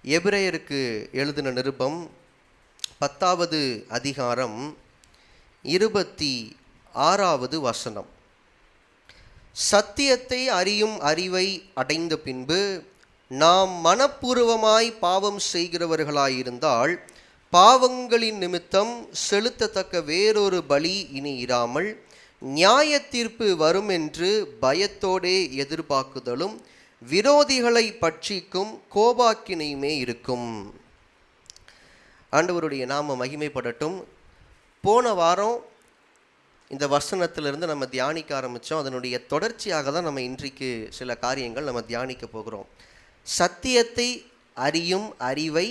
எபிரேயருக்கு எழுதின நிருபம் 10வது அதிகாரம் 26வது வசனம். சத்தியத்தை அறியும் அறிவை அடைந்த பின்பு நாம் மனப்பூர்வமாய் பாவம் செய்கிறவர்களாயிருந்தால் பாவங்களின் நிமித்தம் செலுத்தத்தக்க வேறொரு பலி இனி இராமல் நியாய தீர்ப்பு வரும் என்று பயத்தோடே எதிர்பார்க்குதலும் விரோதிகளை பட்சிக்கும் கோபாக்கினையுமே இருக்கும். ஆண்டவருடைய நாம மகிமைப்படட்டும். போன வாரம் இந்த வசனத்திலிருந்து நம்ம தியானிக்க ஆரம்பித்தோம். அதனுடைய தொடர்ச்சியாக தான் நம்ம இன்றைக்கு சில காரியங்கள் நம்ம தியானிக்க போகிறோம். சத்தியத்தை அறியும் அறிவை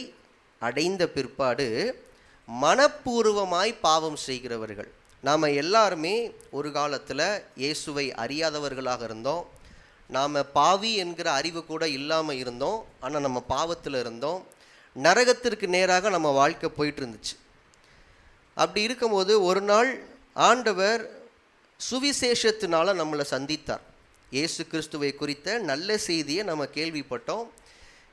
அடைந்த பிற்பாடு மனப்பூர்வமாய் பாவம் செய்கிறவர்கள். நாம் எல்லாருமே ஒரு காலத்தில் இயேசுவை அறியாதவர்களாக இருந்தோம். நாம் பாவி என்கிற அறிவு கூட இல்லாமல் இருந்தோம். ஆனால் நம்ம பாவத்தில் இருந்தோம். நரகத்திற்கு நேராக நம்ம வாழ்க்கை போயிட்டு இருந்துச்சு. அப்படி இருக்கும்போது ஒரு நாள் ஆண்டவர் சுவிசேஷத்தினால நம்மளை சந்தித்தார். இயேசு கிறிஸ்துவை குறித்த நல்ல செய்தியை நம்ம கேள்விப்பட்டோம்.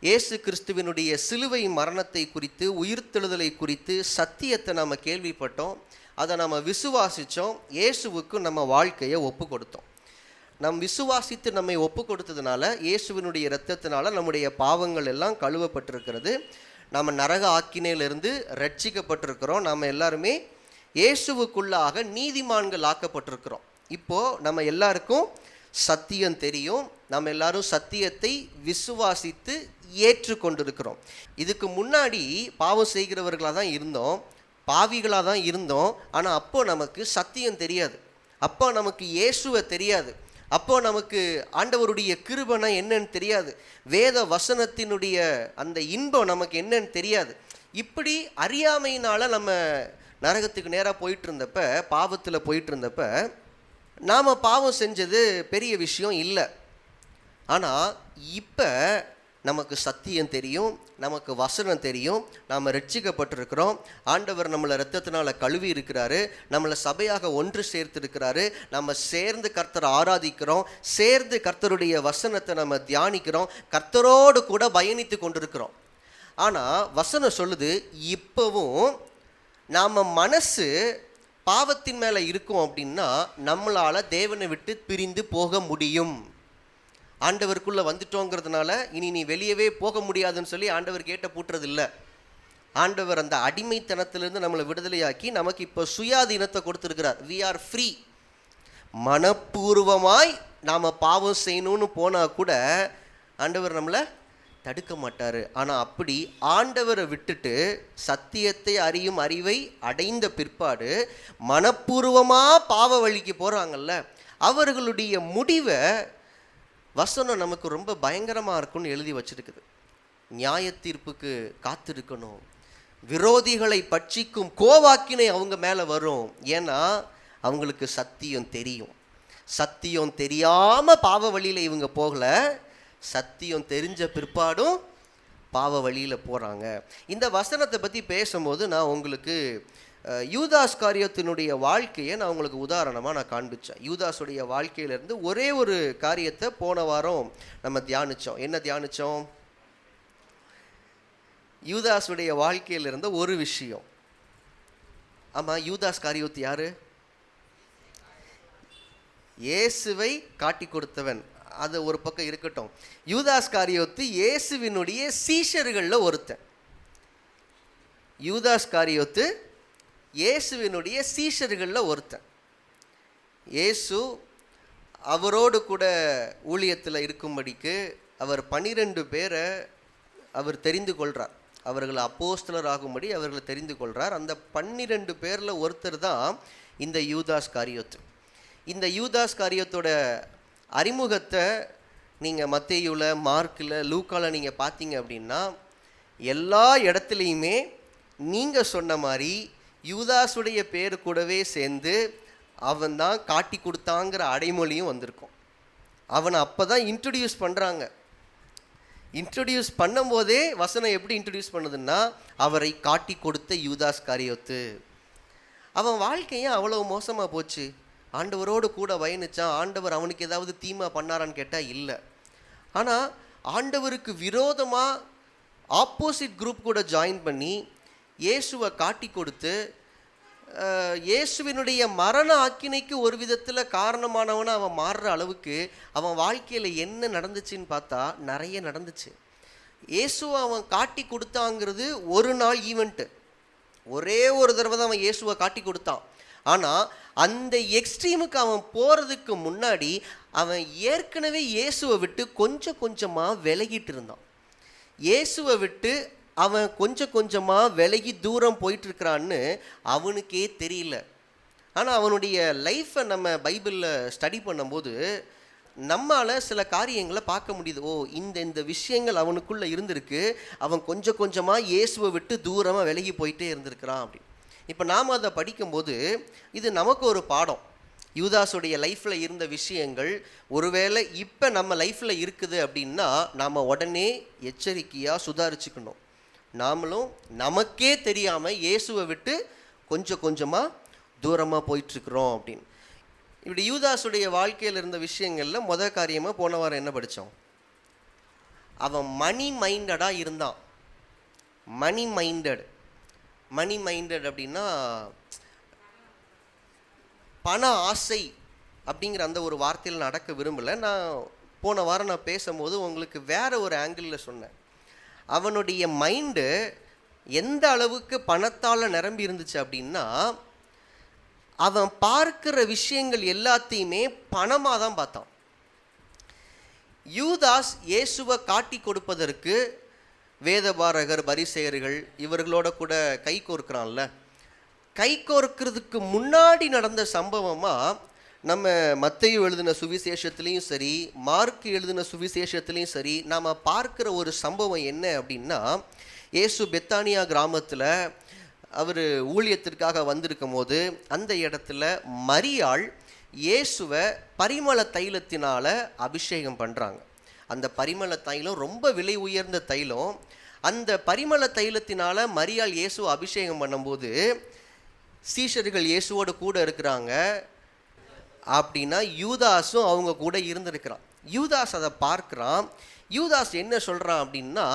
இயேசு கிறிஸ்துவினுடைய சிலுவை மரணத்தை குறித்து, உயிர்த்தெழுதலை குறித்து சத்தியத்தை நம்ம கேள்விப்பட்டோம். அதை நம்ம விசுவாசித்தோம். இயேசுவுக்கு நம்ம வாழ்க்கையை ஒப்பு கொடுத்தோம். நம் விசுவாசித்து நம்மை ஒப்பு கொடுத்ததுனால, இயேசுவினுடைய இரத்தத்தினால நம்முடைய பாவங்கள் எல்லாம் கழுவப்பட்டிருக்கிறது. நம்ம நரக ஆக்கினையிலிருந்து ரட்சிக்கப்பட்டிருக்கிறோம். நாம் எல்லாருமே இயேசுவுக்குள்ளாக நீதிமான்கள் ஆக்கப்பட்டிருக்கிறோம். இப்போது நம்ம எல்லாருக்கும் சத்தியம் தெரியும். நம்ம எல்லாரும் சத்தியத்தை விசுவாசித்து ஏற்றுக்கொண்டிருக்கிறோம். இதுக்கு முன்னாடி பாவம் செய்கிறவர்களாக தான் இருந்தோம், பாவிகளாக தான் இருந்தோம். ஆனால் அப்போ நமக்கு சத்தியம் தெரியாது, அப்போ நமக்கு இயேசுவை தெரியாது, அப்போ நமக்கு ஆண்டவருடைய கிருபை என்னன்னு தெரியாது, வேத வசனத்தினுடைய அந்த இன்பம் நமக்கு என்னன்னு தெரியாது. இப்படி அறியாமையினால் நம்ம நரகத்துக்கு நேராக போயிட்டு இருந்தப்ப, பாவத்தில் போயிட்டு இருந்தப்ப, நாம் பாவம் செஞ்சது பெரிய விஷயம் இல்லை. ஆனால் இப்போ நமக்கு சத்தியம் தெரியும், நமக்கு வசனம் தெரியும், நாம் ரட்சிக்கப்பட்டிருக்கிறோம். ஆண்டவர் நம்மளை இரத்தத்தினால கழுவி இருக்கிறாரு, நம்மளை சபையாக ஒன்று சேர்த்திருக்கிறாரு. நம்ம சேர்ந்து கர்த்தரை ஆராதிக்கிறோம், சேர்ந்து கர்த்தருடைய வசனத்தை நம்ம தியானிக்கிறோம், கர்த்தரோடு கூட பயணித்து கொண்டிருக்கிறோம். ஆனால் வசனம் சொல்லுது, இப்போவும் நாம் மனசு பாவத்தின் மேலே இருக்கும் அப்படின்னா நம்மளால் தேவனை விட்டு பிரிந்து போக முடியும். ஆண்டவருக்குள்ளே வந்துட்டோங்கிறதுனால இனி நீ வெளியவே போக முடியாதுன்னு சொல்லி ஆண்டவர் கேட்ட பூட்டுறது இல்லை. ஆண்டவர் அந்த அடிமைத்தனத்திலிருந்து நம்மளை விடுதலையாக்கி நமக்கு இப்போ சுயாதீனத்தை கொடுத்துருக்கிறார். We are free. மனப்பூர்வமாய் நாம் பாவம் செய்யணும்னு போனால் கூட ஆண்டவர் நம்மளை தடுக்க மாட்டார். ஆனால் அப்படி ஆண்டவரை விட்டுட்டு சத்தியத்தை அறியும் அறிவை அடைந்த பிற்பாடு மனப்பூர்வமாக பாவ வழிக்கு போகிறாங்கல்ல, அவர்களுடைய முடிவை வசனம் நமக்கு ரொம்ப பயங்கரமாக இருக்கும்னு எழுதி வச்சிருக்குது. நியாய தீர்ப்புக்கு காத்திருக்கணும், விரோதிகளை பட்சிக்கும் கோவாக்கினை அவங்க மேலே வரும். ஏன்னா அவங்களுக்கு சத்தியம் தெரியும். சத்தியம் தெரியாமல் பாவ வழியில் இவங்க போகலை, சத்தியம் தெரிஞ்ச பிற்பாடும் பாவ வழியில் போகிறாங்க. இந்த வசனத்தை பற்றி பேசும்போது நான் உங்களுக்கு யூதாஸ்காரியத்தினுடைய வாழ்க்கையை நான் உங்களுக்கு உதாரணமாக நான் காண்பித்தேன். யூதாஸுடைய வாழ்க்கையிலேருந்து ஒரே ஒரு காரியத்தை போன வாரம் நம்ம தியானித்தோம். என்ன தியானித்தோம்? யூதாஸுடைய வாழ்க்கையிலிருந்து ஒரு விஷயம். ஆமாம், யூதாஸ்காரியோத்து யார்? இயேசுவை காட்டி கொடுத்தவன். அது ஒரு பக்கம் இருக்கட்டும். யூதாஸ்காரியோத்து இயேசுவினுடைய சீஷர்களில் ஒருத்தன். யூதாஸ்காரியோத்து இயேசுவினுடைய சீஷர்களில் ஒருத்தன். இயேசு அவரோடு கூட ஊழியத்தில் இருக்கும்படிக்கு அவர் 12 பேரை அவர் தெரிந்து கொள்கிறார். அவர்களை அப்போஸ்தலர் ஆகும்படி அவர்களை தெரிந்து கொள்கிறார். அந்த 12 பேரில் ஒருத்தர் தான் இந்த யூதாஸ்காரியோத்து. இந்த யூதாஸ்காரியோத்தோட அறிமுகத்தை நீங்கள் மத்தேயுல, மார்க்கில், லூக்காவில் நீங்கள் பார்த்தீங்க அப்படின்னா எல்லா இடத்துலையுமே நீங்கள் சொன்ன மாதிரி யூதாஸுடைய பேர் கூடவே சேர்ந்து அவன் தான் காட்டி கொடுத்தாங்கிற அடைமொழியும் வந்திருக்கும். அவனை அப்போ தான் இன்ட்ரடியூஸ் பண்ணுறாங்க. இன்ட்ரடியூஸ் பண்ணும்போதே வசனம் எப்படி இன்ட்ரடியூஸ் பண்ணுதுன்னா, அவரை காட்டி கொடுத்த யூதாஸ்காரியோத்து. அவன் வாழ்க்கையும் அவ்வளோ மோசமாக போச்சு. ஆண்டவரோடு கூட பயணிச்சான். ஆண்டவர் அவனுக்கு ஏதாவது தீமை பண்ணாரான்னு கேட்டால் இல்லை. ஆனால் ஆண்டவருக்கு விரோதமாக ஆப்போசிட் குரூப் கூட ஜாயின் பண்ணி இயேசுவை காட்டி கொடுத்து இயேசுவினுடைய மரண ஆக்கினைக்கு ஒரு விதத்தில் காரணமானவனை அவன் மாறுற அளவுக்கு அவன் வாழ்க்கையில் என்ன நடந்துச்சுன்னு பார்த்தா நிறைய நடந்துச்சு. இயேசுவை அவன் காட்டி கொடுத்தாங்கிறது ஒரு நாள் ஈவெண்ட்டு, ஒரே ஒரு தடவை தான் அவன் இயேசுவை காட்டி கொடுத்தான். ஆனால் அந்த எக்ஸ்ட்ரீமுக்கு அவன் போகிறதுக்கு முன்னாடி அவன் ஏற்கனவே இயேசுவை விட்டு கொஞ்சம் கொஞ்சமாக விலகிட்டு இருந்தான். இயேசுவை விட்டு அவன் கொஞ்சம் கொஞ்சமாக விலகி தூரம் போயிட்டுருக்கிறான்னு அவனுக்கே தெரியல. ஆனால் அவனுடைய லைஃப்பை நம்ம பைபிளில் ஸ்டடி பண்ணும்போது நம்மளால் சில காரியங்களை பார்க்க முடியுது. ஓ, இந்த விஷயங்கள் அவனுக்குள்ளே இருந்திருக்கு, அவன் கொஞ்சம் கொஞ்சமாக இயேசுவை விட்டு தூரமாக விலகி போயிட்டே இருந்திருக்கிறான் அப்படின்னு. இப்போ நாம் அதை படிக்கும்போது இது நமக்கு ஒரு பாடம். யூதாஸுடைய லைஃப்பில் இருந்த விஷயங்கள் ஒருவேளை இப்போ நம்ம லைஃப்பில் இருக்குது அப்படின்னா நாம் உடனே எச்சரிக்கையாக சுதாரிச்சுக்கணும். நாமளும் நமக்கே தெரியாமல் இயேசுவை விட்டு கொஞ்சம் கொஞ்சமாக தூரமாக போயிட்டுருக்குறோம் அப்படின்னு. இப்படி யூதாஸுடைய வாழ்க்கையில் இருந்த விஷயங்களில் முதல் காரியமாக போன வாரம் என்ன படித்தோம்? அவன் மணி மைண்டடாக இருந்தான். மணி மைண்டட் அப்படின்னா பண ஆசை அப்படிங்கிற அந்த ஒரு வார்த்தையில் நடக்க விரும்பலை. நான் போன வாரம் நான் பேசும்போது உங்களுக்கு வேற ஒரு ஆங்கிளில் சொன்னேன். அவனுடைய மைண்டு எந்த அளவுக்கு பணத்தால் நிரம்பி இருந்துச்சு அப்படின்னா அவன் பார்க்கிற விஷயங்கள் எல்லாத்தையுமே பணமாக தான் பார்த்தான். யூதாஸ் இயேசுவை காட்டி கொடுப்பதற்கு வேதபாரகர், பரிசேயர்கள் இவர்களோட கூட கை கோர்க்கிறான்ல, கை கோர்க்கிறதுக்கு முன்னாடி நடந்த சம்பவமாக நம்ம மத்தேயு எழுதின சுவிசேஷத்துலேயும் சரி, மார்க் எழுதின சுவிசேஷத்துலேயும் சரி நாம் பார்க்குற ஒரு சம்பவம் என்ன அப்படின்னா, இயேசு பெத்தானியா கிராமத்தில் அவர் ஊழியத்திற்காக வந்திருக்கும் போது அந்த இடத்துல மரியாள் இயேசுவை பரிமள தைலத்தினால் அபிஷேகம் பண்ணுறாங்க. அந்த பரிமள தைலம் ரொம்ப விலை உயர்ந்த தைலம். அந்த பரிமள தைலத்தினால் மரியாள் இயேசுவை அபிஷேகம் பண்ணும்போது சீஷர்கள் இயேசுவோடு கூட இருக்கிறாங்க அப்படின்னா யூதாஸும் அவங்க கூட இருந்திருக்கிறான். யூதாஸ் அதை பார்க்குறான். யூதாஸ் என்ன சொல்கிறான் அப்படின்னா,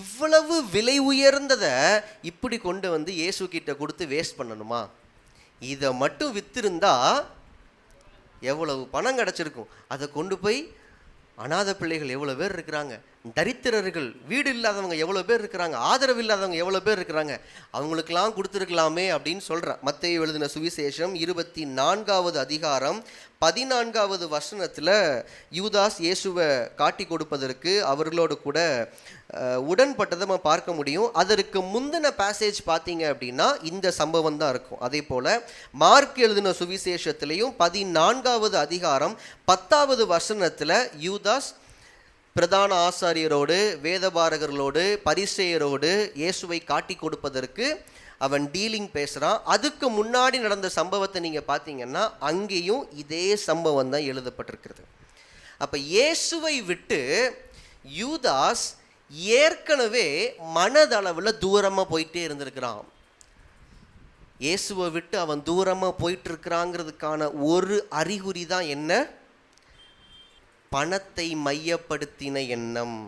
இவ்வளவு விலை உயர்ந்ததை இப்படி கொண்டு வந்து இயேசு கிட்ட கொடுத்து வேஸ்ட் பண்ணணுமா? இதை மட்டும் வித்திருந்தா எவ்வளவு பணம் கிடச்சிருக்கும். அதை கொண்டு போய் அநாத பிள்ளைகள் எவ்வளோ பேர் இருக்கிறாங்க, தரித்திரர்கள், வீடு இல்லாதவங்க எவ்வளோ பேர் இருக்கிறாங்க, ஆதரவு இல்லாதவங்க எவ்வளோ பேர் இருக்கிறாங்க, அவங்களுக்கெல்லாம் கொடுத்துருக்கலாமே அப்படின்னு சொல்கிறேன். மத்தேயு எழுதின சுவிசேஷம் 24வது அதிகாரம் 14வது வசனத்தில் யூதாஸ் இயேசுவை காட்டி கொடுப்பதற்கு அவர்களோடு கூட உடன்பட்டதை நம்ம பார்க்க முடியும். அதற்கு முந்தின பேசேஜ் பார்த்தீங்க அப்படின்னா இந்த சம்பவம் தான் இருக்கும். அதே போல் மார்க் எழுதின சுவிசேஷத்திலையும் 14வது அதிகாரம் 10வது வசனத்தில் யூதாஸ் பிரதான ஆசாரியரோடு, வேதபாரகர்களோடு, பரிசேயரோடு இயேசுவை காட்டி கொடுப்பதற்கு அவன் டீலிங் பேசுகிறான். அதுக்கு முன்னாடி நடந்த சம்பவத்தை நீங்கள் பார்த்தீங்கன்னா அங்கேயும் இதே சம்பவம் தான் எழுதப்பட்டிருக்கிறது. அப்போ இயேசுவை விட்டு யூதாஸ் ஏற்கனவே மனதளவில் தூரமாக போயிட்டே இருந்திருக்கிறான். இயேசுவை விட்டு அவன் தூரமாக போயிட்டு இருக்கிறாங்கிறதுக்கான ஒரு அறிகுறி தான் என்ன? பணத்தை மையப்படுத்தின எண்ணம்.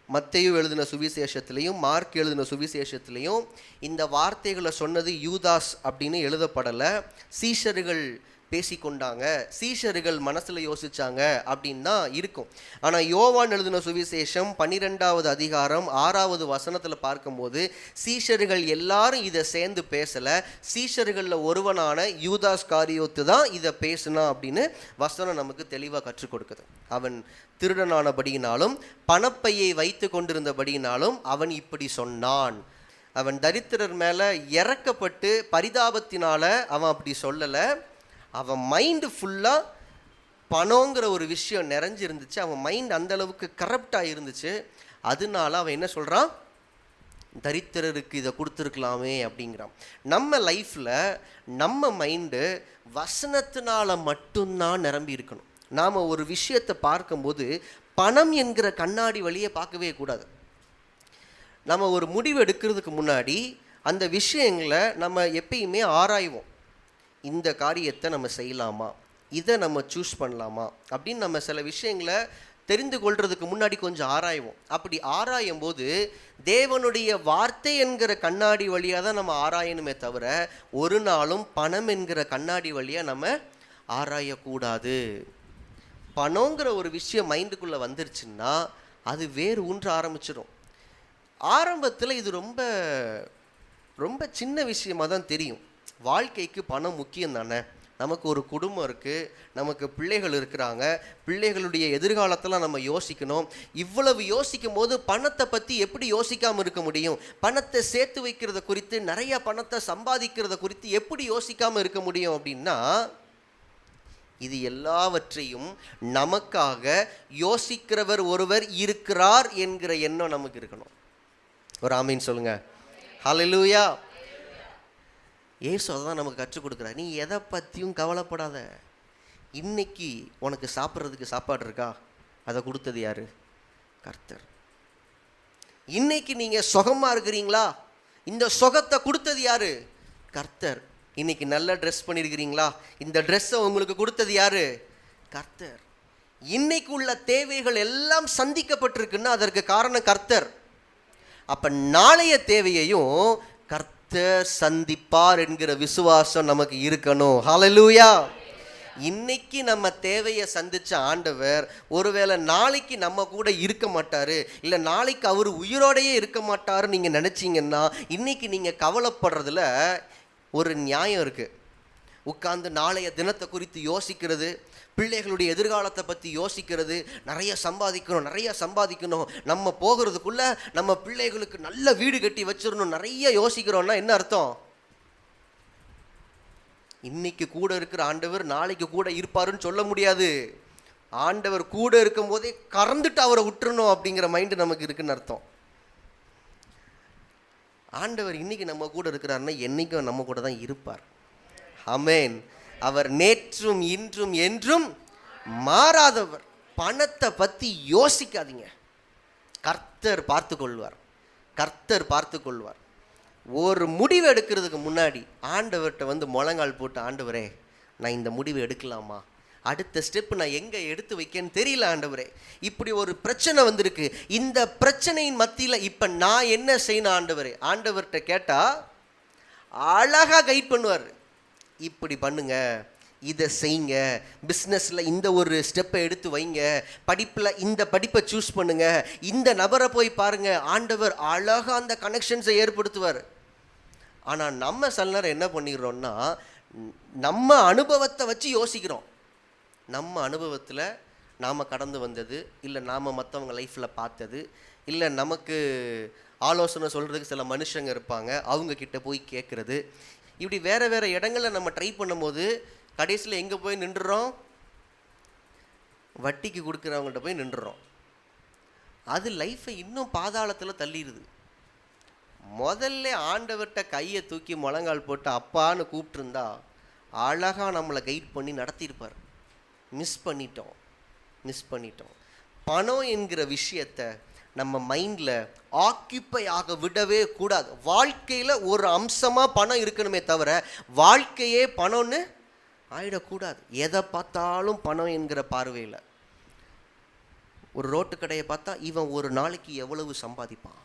மத்தேயு எழுதின சுவிசேஷத்திலையும் மார்க் எழுதின சுவிசேஷத்திலையும் இந்த வார்த்தைகளை சொன்னது யூதாஸ் அப்படின்னு எழுதப்படலை. சீஷர்கள் பேசிக்கொண்டாங்க, சீஷர்கள் மனசில் யோசிச்சாங்க அப்படின்னு தான் இருக்கும். ஆனால் யோவான் எழுதின சுவிசேஷம் 12வது அதிகாரம் 6வது வசனத்தில் பார்க்கும்போது சீஷர்கள் எல்லாரும் இதை சேர்ந்து பேசலை, சீஷர்களில் ஒருவனான யூதாஸ் காரியோத்து தான் இதை பேசுனா அப்படின்னு வசனம் நமக்கு தெளிவாக கற்றுக் கொடுக்குது. அவன் திருடனானபடியினாலும் பணப்பையை வைத்து கொண்டிருந்தபடியினாலும் அவன் இப்படி சொன்னான். அவன் தரித்திரர் மேலே இறக்கப்பட்டு பரிதாபத்தினால அவன் அப்படி சொல்லலை. அவன் மைண்டு ஃபுல்லாக பணங்கிற ஒரு விஷயம் நிறைஞ்சிருந்துச்சு. அவன் மைண்ட் அந்தளவுக்கு கரப்டாக இருந்துச்சு. அதனால அவன் என்ன சொல்கிறான்? தரித்திரருக்கு இதை கொடுத்துருக்கலாமே அப்படிங்கிறான். நம்ம லைஃப்பில் நம்ம மைண்டு வசனத்தினால் மட்டும்தான் நிரம்பி இருக்கணும். நாம் ஒரு விஷயத்தை பார்க்கும்போது பணம் என்கிற கண்ணாடி வழியை பார்க்கவே கூடாது. நம்ம ஒரு முடிவு எடுக்கிறதுக்கு முன்னாடி அந்த விஷயங்களை நம்ம எப்பயுமே ஆராய்வோம். இந்த காரியத்தை நம்ம செய்யலாமா, இதை நம்ம சூஸ் பண்ணலாமா அப்படின்னு நம்ம சில விஷயங்களை தெரிந்து கொள்றதுக்கு முன்னாடி கொஞ்சம் ஆராய்வோம். அப்படி ஆராயும் போது தேவனுடைய வார்த்தை என்கிற கண்ணாடி வழியாக தான் நம்ம ஆராயணுமே தவிர ஒரு நாளும் பணம் என்கிற கண்ணாடி வழியாக நம்ம ஆராயக்கூடாது. பணங்கிற ஒரு விஷயம் மைண்டுக்குள்ளே வந்துருச்சுன்னா அது வேறு ஊன்ற ஆரம்பிச்சிடும். ஆரம்பத்தில் இது ரொம்ப ரொம்ப சின்ன விஷயமாக தான் தெரியும். வாழ்க்கைக்கு பணம் முக்கியம் தானே, நமக்கு ஒரு குடும்பம் இருக்குது, நமக்கு பிள்ளைகள் இருக்கிறாங்க, பிள்ளைகளுடைய எதிர்காலத்தெல்லாம் நம்ம யோசிக்கணும். இவ்வளவு யோசிக்கும் போது பணத்தை பற்றி எப்படி யோசிக்காமல் இருக்க முடியும்? பணத்தை சேர்த்து வைக்கிறத குறித்து, நிறைய பணத்தை சம்பாதிக்கிறத குறித்து எப்படி யோசிக்காமல் இருக்க முடியும் அப்படின்னா, இது எல்லாவற்றையும் நமக்காக யோசிக்கிறவர் ஒருவர் இருக்கிறார் என்கிற எண்ணம் நமக்கு இருக்கணும். ஒரு ஆமீன் சொல்லுங்க. ஹல்லேலூயா. இயேசு அதான் நமக்கு கற்றுக் கொடுக்குறார். நீ எதை பற்றியும் கவலைப்படாத. இன்னைக்கு உனக்கு சாப்பிட்றதுக்கு சாப்பாடு இருக்கா? அதை கொடுத்தது யாரு? கர்த்தர். இன்னைக்கு நீங்கள் சுகமாக இருக்கிறீங்களா? இந்த சுகத்தை கொடுத்தது யாரு? கர்த்தர். இன்னைக்கு நல்ல ட்ரெஸ் பண்ணியிருக்கிறீங்களா? இந்த ட்ரெஸ்ஸை உங்களுக்கு கொடுத்தது யாரு? கர்த்தர். இன்னைக்கு உள்ள தேவைகள் எல்லாம் சந்திக்கப்பட்டிருக்குன்னா அதற்கு காரணம் கர்த்தர். அப்போ நாளைய தேவையையும் கர்த்தர் சந்திப்பார் என்கிற விசுவாசம் நமக்கு இருக்கணும். ஹல்லேலூயா. இன்னைக்கு நம்ம தேவையை சந்திச்ச ஆண்டவர் ஒருவேளை நாளைக்கு நம்ம கூட இருக்க மாட்டாரு, இல்லை நாளைக்கு அவர் உயிரோடையே இருக்க மாட்டாருன்னு நீங்கள் நினச்சிங்கன்னா இன்னைக்கு நீங்கள் கவலைப்படுறதுல ஒரு நியாயம் இருக்குது. உட்கார்ந்து நாளைய தினத்தை குறித்து யோசிக்கிறது, பிள்ளைகளுடைய எதிர்காலத்தை பற்றி யோசிக்கிறது, நிறைய சம்பாதிக்கணும், நம்ம போகிறதுக்குள்ளே நம்ம பிள்ளைகளுக்கு நல்ல வீடு கட்டி வச்சிடணும், நிறைய யோசிக்கிறோன்னா என்ன அர்த்தம்? இன்னைக்கு கூட இருக்கிற ஆண்டவர் நாளைக்கு கூட இருப்பாருன்னு சொல்ல முடியாது. ஆண்டவர் கூட இருக்கும் போதே கறந்துட்டு அவரை விட்டுறணும் அப்படிங்கிற மைண்டு நமக்கு இருக்குன்னு அர்த்தம். ஆண்டவர் இன்னைக்கு நம்ம கூட இருக்கிறாருன்னா என்னைக்கும் நம்ம கூட தான் இருப்பார். ஆமென். அவர் நேற்றும் இன்றும் என்றும் மாறாதவர். பணத்தை பற்றி யோசிக்காதீங்க. கர்த்தர் பார்த்து கொள்வார். ஒரு முடிவு எடுக்கிறதுக்கு முன்னாடி ஆண்டவர்கிட்ட முழங்கால் போட்டு, ஆண்டவரே நான் இந்த முடிவை எடுக்கலாமா? அடுத்த ஸ்டெப் நான் எங்கே எடுத்து வைக்கன்னு தெரியல ஆண்டவரே. இப்படி ஒரு பிரச்சனை வந்திருக்கு, இந்த பிரச்சனையின் மத்தியில் இப்போ நான் என்ன செய்யணும் ஆண்டவரே? ஆண்டவர்கிட்ட கேட்டால் அழகாக கைட் பண்ணுவார். இப்படி பண்ணுங்க, இதை செய்யுங்க, பிஸ்னஸில் இந்த ஒரு ஸ்டெப்பை எடுத்து வைங்க, படிப்பில் இந்த படிப்பை சூஸ் பண்ணுங்க, இந்த நபரை போய் பாருங்க. ஆண்டவர் அழகாக அந்த கனெக்ஷன்ஸை ஏற்படுத்துவார். ஆனால் நம்ம சில நேரம் என்ன பண்ணிடுறோம்னா, நம்ம அனுபவத்தை வச்சு யோசிக்கிறோம். நம்ம அனுபவத்தில் நாம் கடந்து வந்தது, இல்லை நாம் மற்றவங்க லைஃப்பில் பார்த்தது, இல்லை நமக்கு ஆலோசனை சொல்கிறதுக்கு சில மனுஷங்க இருப்பாங்க, அவங்கக்கிட்ட போய் கேட்குறது, இப்படி வேறு வேறு இடங்களில் நம்ம ட்ரை பண்ணும்போது கடைசியில் எங்கே போய் நின்றுறோம்? வட்டிக்கு கொடுக்குறவங்கள்ட்ட போய் நின்றுறோம். அது லைஃப்பை இன்னும் பாதாளத்தில் தள்ளிடுது. முதல்ல ஆண்டவர்கிட்ட கையை தூக்கி முழங்கால் போட்டு அப்பான்னு கூப்பிட்டுருந்தா அழகாக நம்மளை கைட் பண்ணி நடத்தியிருப்பார். மிஸ் பண்ணிட்டோம். பணம் என்கிற விஷயத்தை நம்ம மைண்டில் ஆக்கியூபை ஆக விடவே கூடாது. வாழ்க்கையில் ஒரு அம்சமாக பணம் இருக்கணுமே தவிர வாழ்க்கையே பணம்னு ஆயிடக்கூடாது. எதை பார்த்தாலும் பணம் என்கிற பார்வையில். ஒரு ரோட்டு கடையை பார்த்தா இவன் ஒரு நாளைக்கு எவ்வளவு சம்பாதிப்பான்,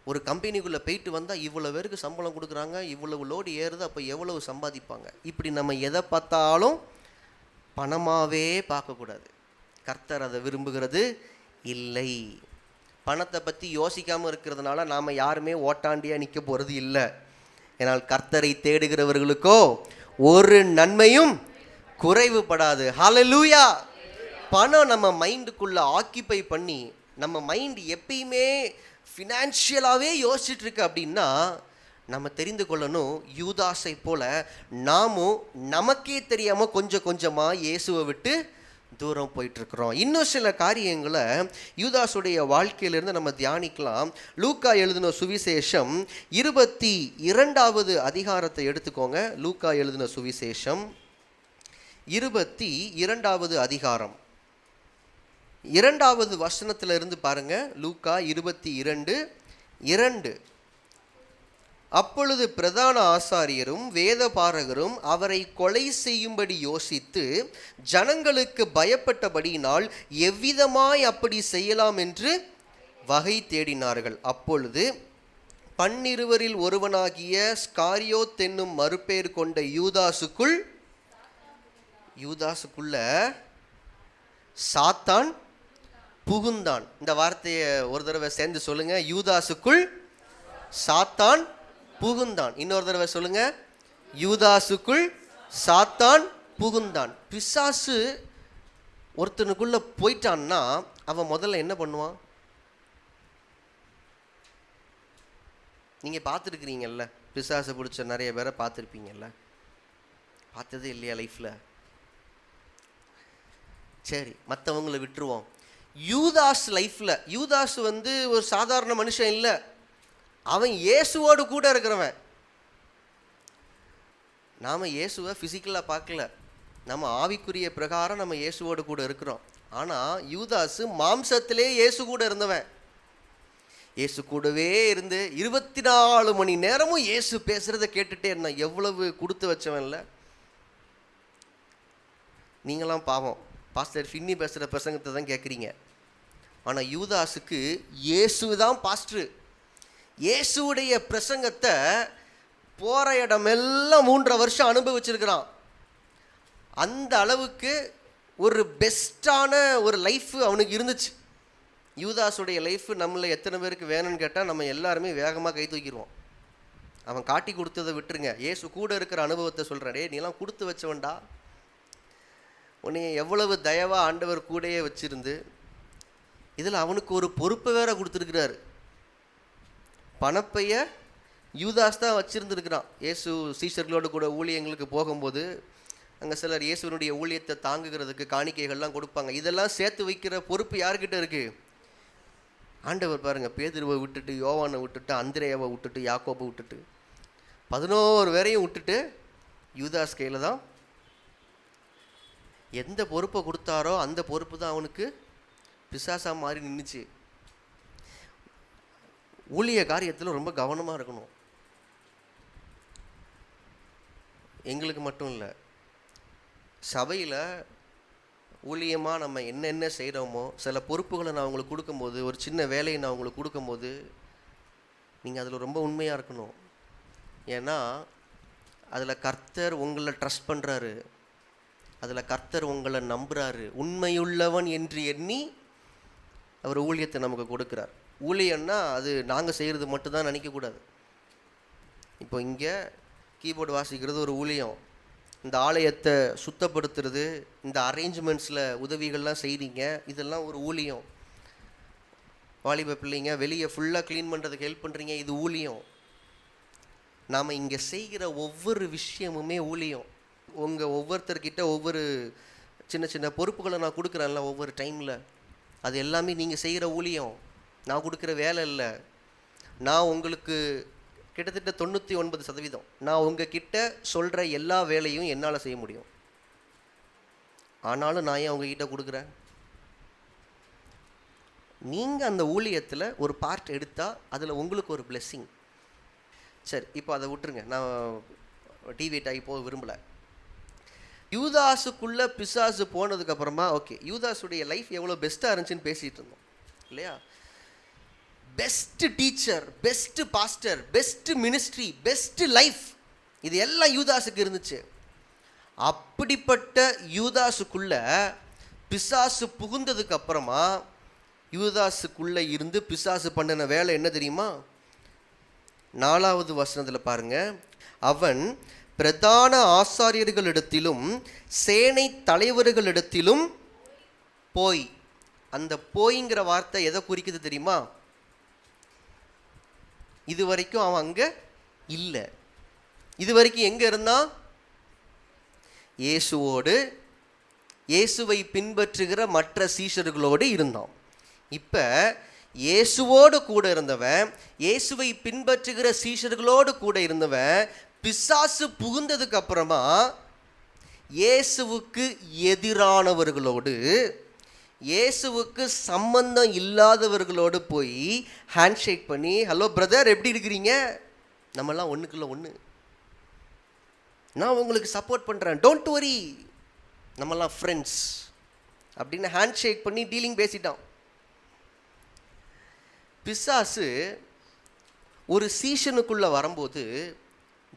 ஒரு கம்பெனிக்குள்ளே போயிட்டு வந்தால் இவ்வளோ பேருக்கு சம்பளம் கொடுக்குறாங்க, இவ்வளவு லோடு ஏறுது, அப்போ எவ்வளவு சம்பாதிப்பாங்க. இப்படி நம்ம எதை பார்த்தாலும் பணமாகவே பார்க்கக்கூடாது. கர்த்தர் அதை விரும்புகிறது இல்லை. பணத்தை பற்றி யோசிக்காமல் இருக்கிறதுனால நாம் யாருமே ஓட்டாண்டியாக நிற்க போகிறது இல்லை. ஏன்னால் கர்த்தரை தேடுகிறவர்களுக்கோ ஒரு நன்மையும் குறைவுபடாது. ஹல்லேலூயா. பணம் நம்ம மைண்டுக்குள்ளே ஆக்கியூபை பண்ணி நம்ம மைண்ட் எப்பயுமே ஃபினான்ஷியலாகவே யோசிச்சுட்டு இருக்கு அப்படின்னா நம்ம தெரிந்து கொள்ளணும், யூதாஸை போல நாமும் நமக்கே தெரியாமல் கொஞ்சம் கொஞ்சமாக இயேசுவை விட்டு தூரம் போயிட்டுருக்குறோம். இன்னும் சில காரியங்களை யூதாஸுடைய வாழ்க்கையிலிருந்து நம்ம தியானிக்கலாம். லூக்கா எழுதின சுவிசேஷம் 22வது அதிகாரத்தை எடுத்துக்கோங்க. லூக்கா எழுதின சுவிசேஷம் 22வது அதிகாரம் 2வது வசனத்தில் இருந்து பாருங்க. லூக்கா 22:2. அப்பொழுது பிரதான ஆசாரியரும் வேதபாரகரும் அவரை கொலை செய்யும்படி யோசித்து ஜனங்களுக்கு பயப்பட்டபடியினால் எவ்விதமாய் அப்படி செய்யலாம் என்று வகை தேடினார்கள். அப்பொழுது 12 ஒருவனாகிய ஸ்காரியோத் என்னும் மறுபேர் கொண்ட யூதாசுக்குள்ள சாத்தான் புகுந்தான். இந்த வார்த்தையை ஒரு தடவை சேர்ந்து சொல்லுங்க. யூதாசுக்குள் சாத்தான் புகுந்தான். இன்னொரு தடவை சொல்லுங்க. யூதாசுக்குள் சாத்தான் புகுந்தான். பிசாசு ஒருத்தனுக்குள்ள போயிட்டான்னா அவன் முதல்ல என்ன பண்ணுவான்? நீங்க பார்த்துருக்கிறீங்கல்ல, பிசாசை பிடிச்ச நிறைய பேரை பார்த்துருப்பீங்கல்ல. பார்த்ததே இல்லையா லைஃப்ல? சரி, மற்றவங்களை விட்டுருவோம். யூதாஸ் லைஃப்ல, யூதாஸ் ஒரு சாதாரண மனுஷன் இல்லை, அவன் இயேசுவோடு கூட இருக்கிறவன். நாம் இயேசுவை ஃபிசிக்கலாக பார்க்கல, நம்ம ஆவிக்குரிய பிரகாரம் நம்ம இயேசுவோடு கூட இருக்கிறோம். ஆனால் யூதாஸ் மாம்சத்திலே இயேசு கூட இருந்தவன். இயேசு கூடவே இருந்து 24 மணி நேரமும் இயேசு பேசுகிறத கேட்டுகிட்டே இருந்தான். எவ்வளவு கொடுத்து வச்சவன் இல்லை? நீங்களாம் பாவம், பாஸ்டர் ஃபின்னி பேசுகிற பிரசங்கத்தை தான் கேட்குறீங்க. ஆனால் யூதாஸுக்கு இயேசு தான் பாஸ்டர். இயேசுடைய பிரசங்கத்தை போகிற இடமெல்லாம் 3.5 வருஷம் அனுபவிச்சிருக்கிறான். அந்த அளவுக்கு ஒரு பெஸ்ட்டான ஒரு லைஃப் அவனுக்கு இருந்துச்சு. யூதாஸுடைய லைஃப் நம்மளை எத்தனை பேருக்கு வேணும்னு கேட்டால் நம்ம எல்லாருமே வேகமாக கை தூக்கிடுவோம். அவன் காட்டி கொடுத்ததை விட்டுருங்க, இயேசு கூட இருக்கிற அனுபவத்தை சொல்கிறேன். நீலாம் கொடுத்து வச்சவன்டா, உன்னை எவ்வளவு தயவாக ஆண்டவர் கூடையே வச்சிருந்து இதில் அவனுக்கு ஒரு பொறுப்பை வேற கொடுத்துருக்கிறாரு. பணப்பைய யூதாஸ் தான் வச்சிருந்துருக்கிறான். இயேசு சீஷர்களோடு கூட ஊழியங்களுக்கு போகும்போது அங்கே சிலர் இயேசுனுடைய ஊழியத்தை தாங்குகிறதுக்கு காணிக்கைகள்லாம் கொடுப்பாங்க. இதெல்லாம் சேர்த்து வைக்கிற பொறுப்பு யார்கிட்ட இருக்குது? ஆண்டவர் பாருங்கள், பேதுருவை விட்டுட்டு, யோவானை விட்டுட்டு, அந்திரேயாவை விட்டுட்டு, யாக்கோபை விட்டுட்டு, 11 பேரையும் விட்டுட்டு யூதாஸ் கையில் தான் எந்த பொறுப்பை கொடுத்தாரோ அந்த பொறுப்பு தான் அவனுக்கு பிசாசாக மாறி நின்றுச்சு. ஊழிய காரியத்தில் ரொம்ப கவனமாக இருக்கணும். எங்களுக்கு மட்டும் இல்லை, சபையில் ஊழியமாக நம்ம என்னென்ன செய்கிறோமோ, சில பொறுப்புகளை நான் உங்களுக்கு கொடுக்கும்போது, ஒரு சின்ன வேலையை நான் உங்களுக்கு கொடுக்கும்போது நீங்கள் அதில் ரொம்ப உண்மையாக இருக்கணும். ஏன்னா அதில் கர்த்தர் உங்களை ட்ரஸ்ட் பண்ணுறாரு, அதில் கர்த்தர் உங்களை நம்புகிறாரு. உண்மையுள்ளவன் என்று எண்ணி அவர் ஊழியத்தை நமக்கு கொடுக்குறார். ஊழியன்னா அது நாங்கள் செய்கிறது மட்டும்தான் நினைக்கக்கூடாது. இப்போ இங்கே கீபோர்டு வாசிக்கிறது ஒரு ஊழியம், இந்த ஆலயத்தை சுத்தப்படுத்துறது, இந்த அரேஞ்ச்மெண்ட்ஸில் உதவிகள்லாம் செய்கிறீங்க, இதெல்லாம் ஒரு ஊழியம். வாலிப பிள்ளைங்க வெளியே ஃபுல்லாக க்ளீன் பண்ணுறதுக்கு ஹெல்ப் பண்ணுறீங்க, இது ஊழியம். நாம் இங்கே செய்கிற ஒவ்வொரு விஷயமுமே ஊழியம். உங்கள் ஒவ்வொருத்தர்கிட்ட ஒவ்வொரு சின்ன சின்ன பொறுப்புகளை நான் கொடுக்குறேன்ல ஒவ்வொரு டைமில், அது எல்லாமே நீங்கள் செய்கிற ஊழியம். நான் கொடுக்குற வேலை இல்லை. நான் உங்களுக்கு கிட்டத்தட்ட 99% நான் உங்ககிட்ட சொல்கிற எல்லா வேலையும் என்னால் செய்ய முடியும். ஆனாலும் நான் ஏன் உங்ககிட்ட கொடுக்குறேன்? நீங்கள் அந்த ஊழியத்தில் ஒரு பார்ட் எடுத்தால் அதில் உங்களுக்கு ஒரு பிளெஸ்ஸிங். சரி, இப்போ அதை விட்டுருங்க, நான் டிவேட் ஆகி போக விரும்பலை. யூதாஸுக்குள்ளே பிசாசு போனதுக்கப்புறமா ஓகே, யூதாஸுடைய லைஃப் எவ்வளோ பெஸ்ட்டாக இருந்துச்சுன்னு பேசிகிட்டு இருந்தோம் இல்லையா? Best teacher, best pastor, best ministry, best life, இது எல்லாம் யூதாஸுக்கு இருந்துச்சு. அப்படிப்பட்ட யூதாஸுக்குள்ள பிசாசு புகுந்ததுக்கு அப்புறமா யூதாஸுக்குள்ளே இருந்து பிசாசு பண்ணின வேலை என்ன தெரியுமா? 4வது வசனத்தில் பாருங்க. அவன் பிரதான ஆசாரியர்களிடத்திலும் சேனை தலைவர்களிடத்திலும் போய், அந்த போய்ங்கிற வார்த்தை எதை குறிக்குது தெரியுமா? இது வரைக்கும் அவன் அங்கே இல்லை. இது வரைக்கும் எங்கே இருந்தான்? இயேசுவோடு, இயேசுவை பின்பற்றுகிற மற்ற சீஷர்களோடு இருந்தான். இப்போ இயேசுவோடு கூட இருந்தவன், இயேசுவை பின்பற்றுகிற சீஷர்களோடு கூட இருந்தவன், பிசாசு புகுந்ததுக்கு அப்புறமா இயேசுவுக்கு எதிரானவர்களோடு, இயேசுவுக்கு சம்பந்தம் இல்லாதவர்களோடு போய் ஹேண்ட்ஷேக் பண்ணி, ஹலோ பிரதர் எப்படி இருக்கிறீங்க, நம்மெல்லாம் ஒன்றுக்குள்ள ஒன்று. நான் உங்களுக்கு சப்போர்ட் பண்ணுறேன், டோன்ட் வரி, நம்மெல்லாம் ஃப்ரெண்ட்ஸ் அப்படின்னு ஹேண்ட் ஷேக் பண்ணி டீலிங் பேசிட்டான். பிசாசு ஒரு சீசனுக்குள்ளே வரும்போது,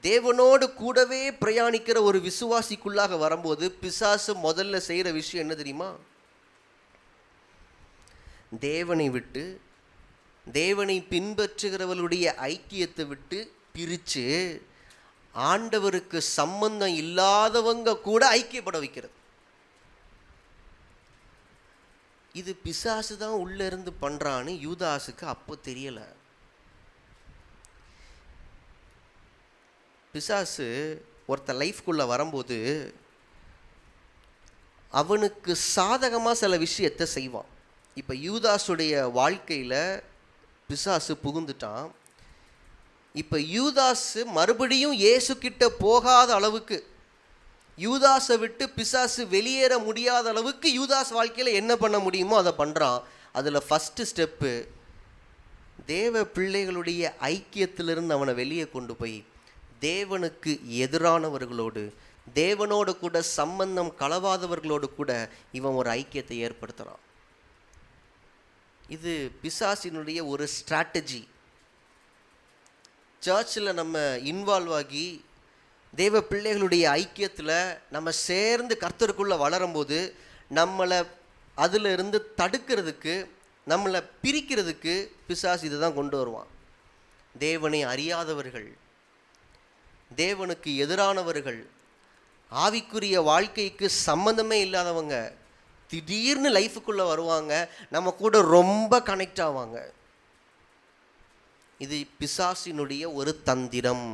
தேவனோடு கூடவே பிரயாணிக்கிற ஒரு விசுவாசிக்குள்ளாக வரும்போது, பிசாசு முதல்ல செய்கிற விஷயம் என்ன தெரியுமா? தேவனை விட்டு, தேவனை பின்பற்றுகிறவர்களுடைய ஐக்கியத்தை விட்டு பிரித்து ஆண்டவருக்கு சம்பந்தம் இல்லாதவங்க கூட ஐக்கியப்பட வைக்கிறது. இது பிசாசு தான் உள்ள இருந்து பண்றான்னு யூதாசுக்கு அப்போ தெரியல. பிசாசு ஒருத்தர் லைஃப்குள்ள வரும்போது அவனுக்கு சாதகமாக சில விஷயத்தை செய்வான். இப்போ யூதாசுடைய வாழ்க்கையில் பிசாசு புகுந்துட்டான். இப்போ யூதாசு மறுபடியும் இயேசு கிட்ட போகாத அளவுக்கு, யூதாஸை விட்டு பிசாசு வெளியேற முடியாத அளவுக்கு யூதாஸ் வாழ்க்கையில் என்ன பண்ண முடியுமோ அதை பண்ணுறான். அதில் ஃபஸ்ட்டு ஸ்டெப்பு, தேவ பிள்ளைகளுடைய ஐக்கியத்திலிருந்து அவனை வெளியே கொண்டு போய் தேவனுக்கு எதிரானவர்களோடு, தேவனோடு கூட சம்பந்தம் கலவாதவர்களோடு கூட இவன் ஒரு ஐக்கியத்தை ஏற்படுத்துகிறான். இது பிசாசினுடைய ஒரு ஸ்ட்ராட்டஜி. சர்ச்சில் நம்ம இன்வால்வ் ஆகி தேவ பிள்ளைகளுடைய ஐக்கியத்தில் நம்ம சேர்ந்து கர்த்தருக்குள்ளே வளரும்போது நம்மளை அதில் இருந்து தடுக்கிறதுக்கு, நம்மளை பிரிக்கிறதுக்கு பிசாசு இதை தான் கொண்டு வருவான். தேவனை அறியாதவர்கள், தேவனுக்கு எதிரானவர்கள், ஆவிக்குரிய வாழ்க்கைக்கு சம்மந்தமே இல்லாதவங்க திடீர்னு லைஃபுக்குள்ளே வருவாங்க, நம்ம கூட ரொம்ப கனெக்ட் ஆவாங்க. இது பிசாசினுடைய ஒரு தந்திரம்.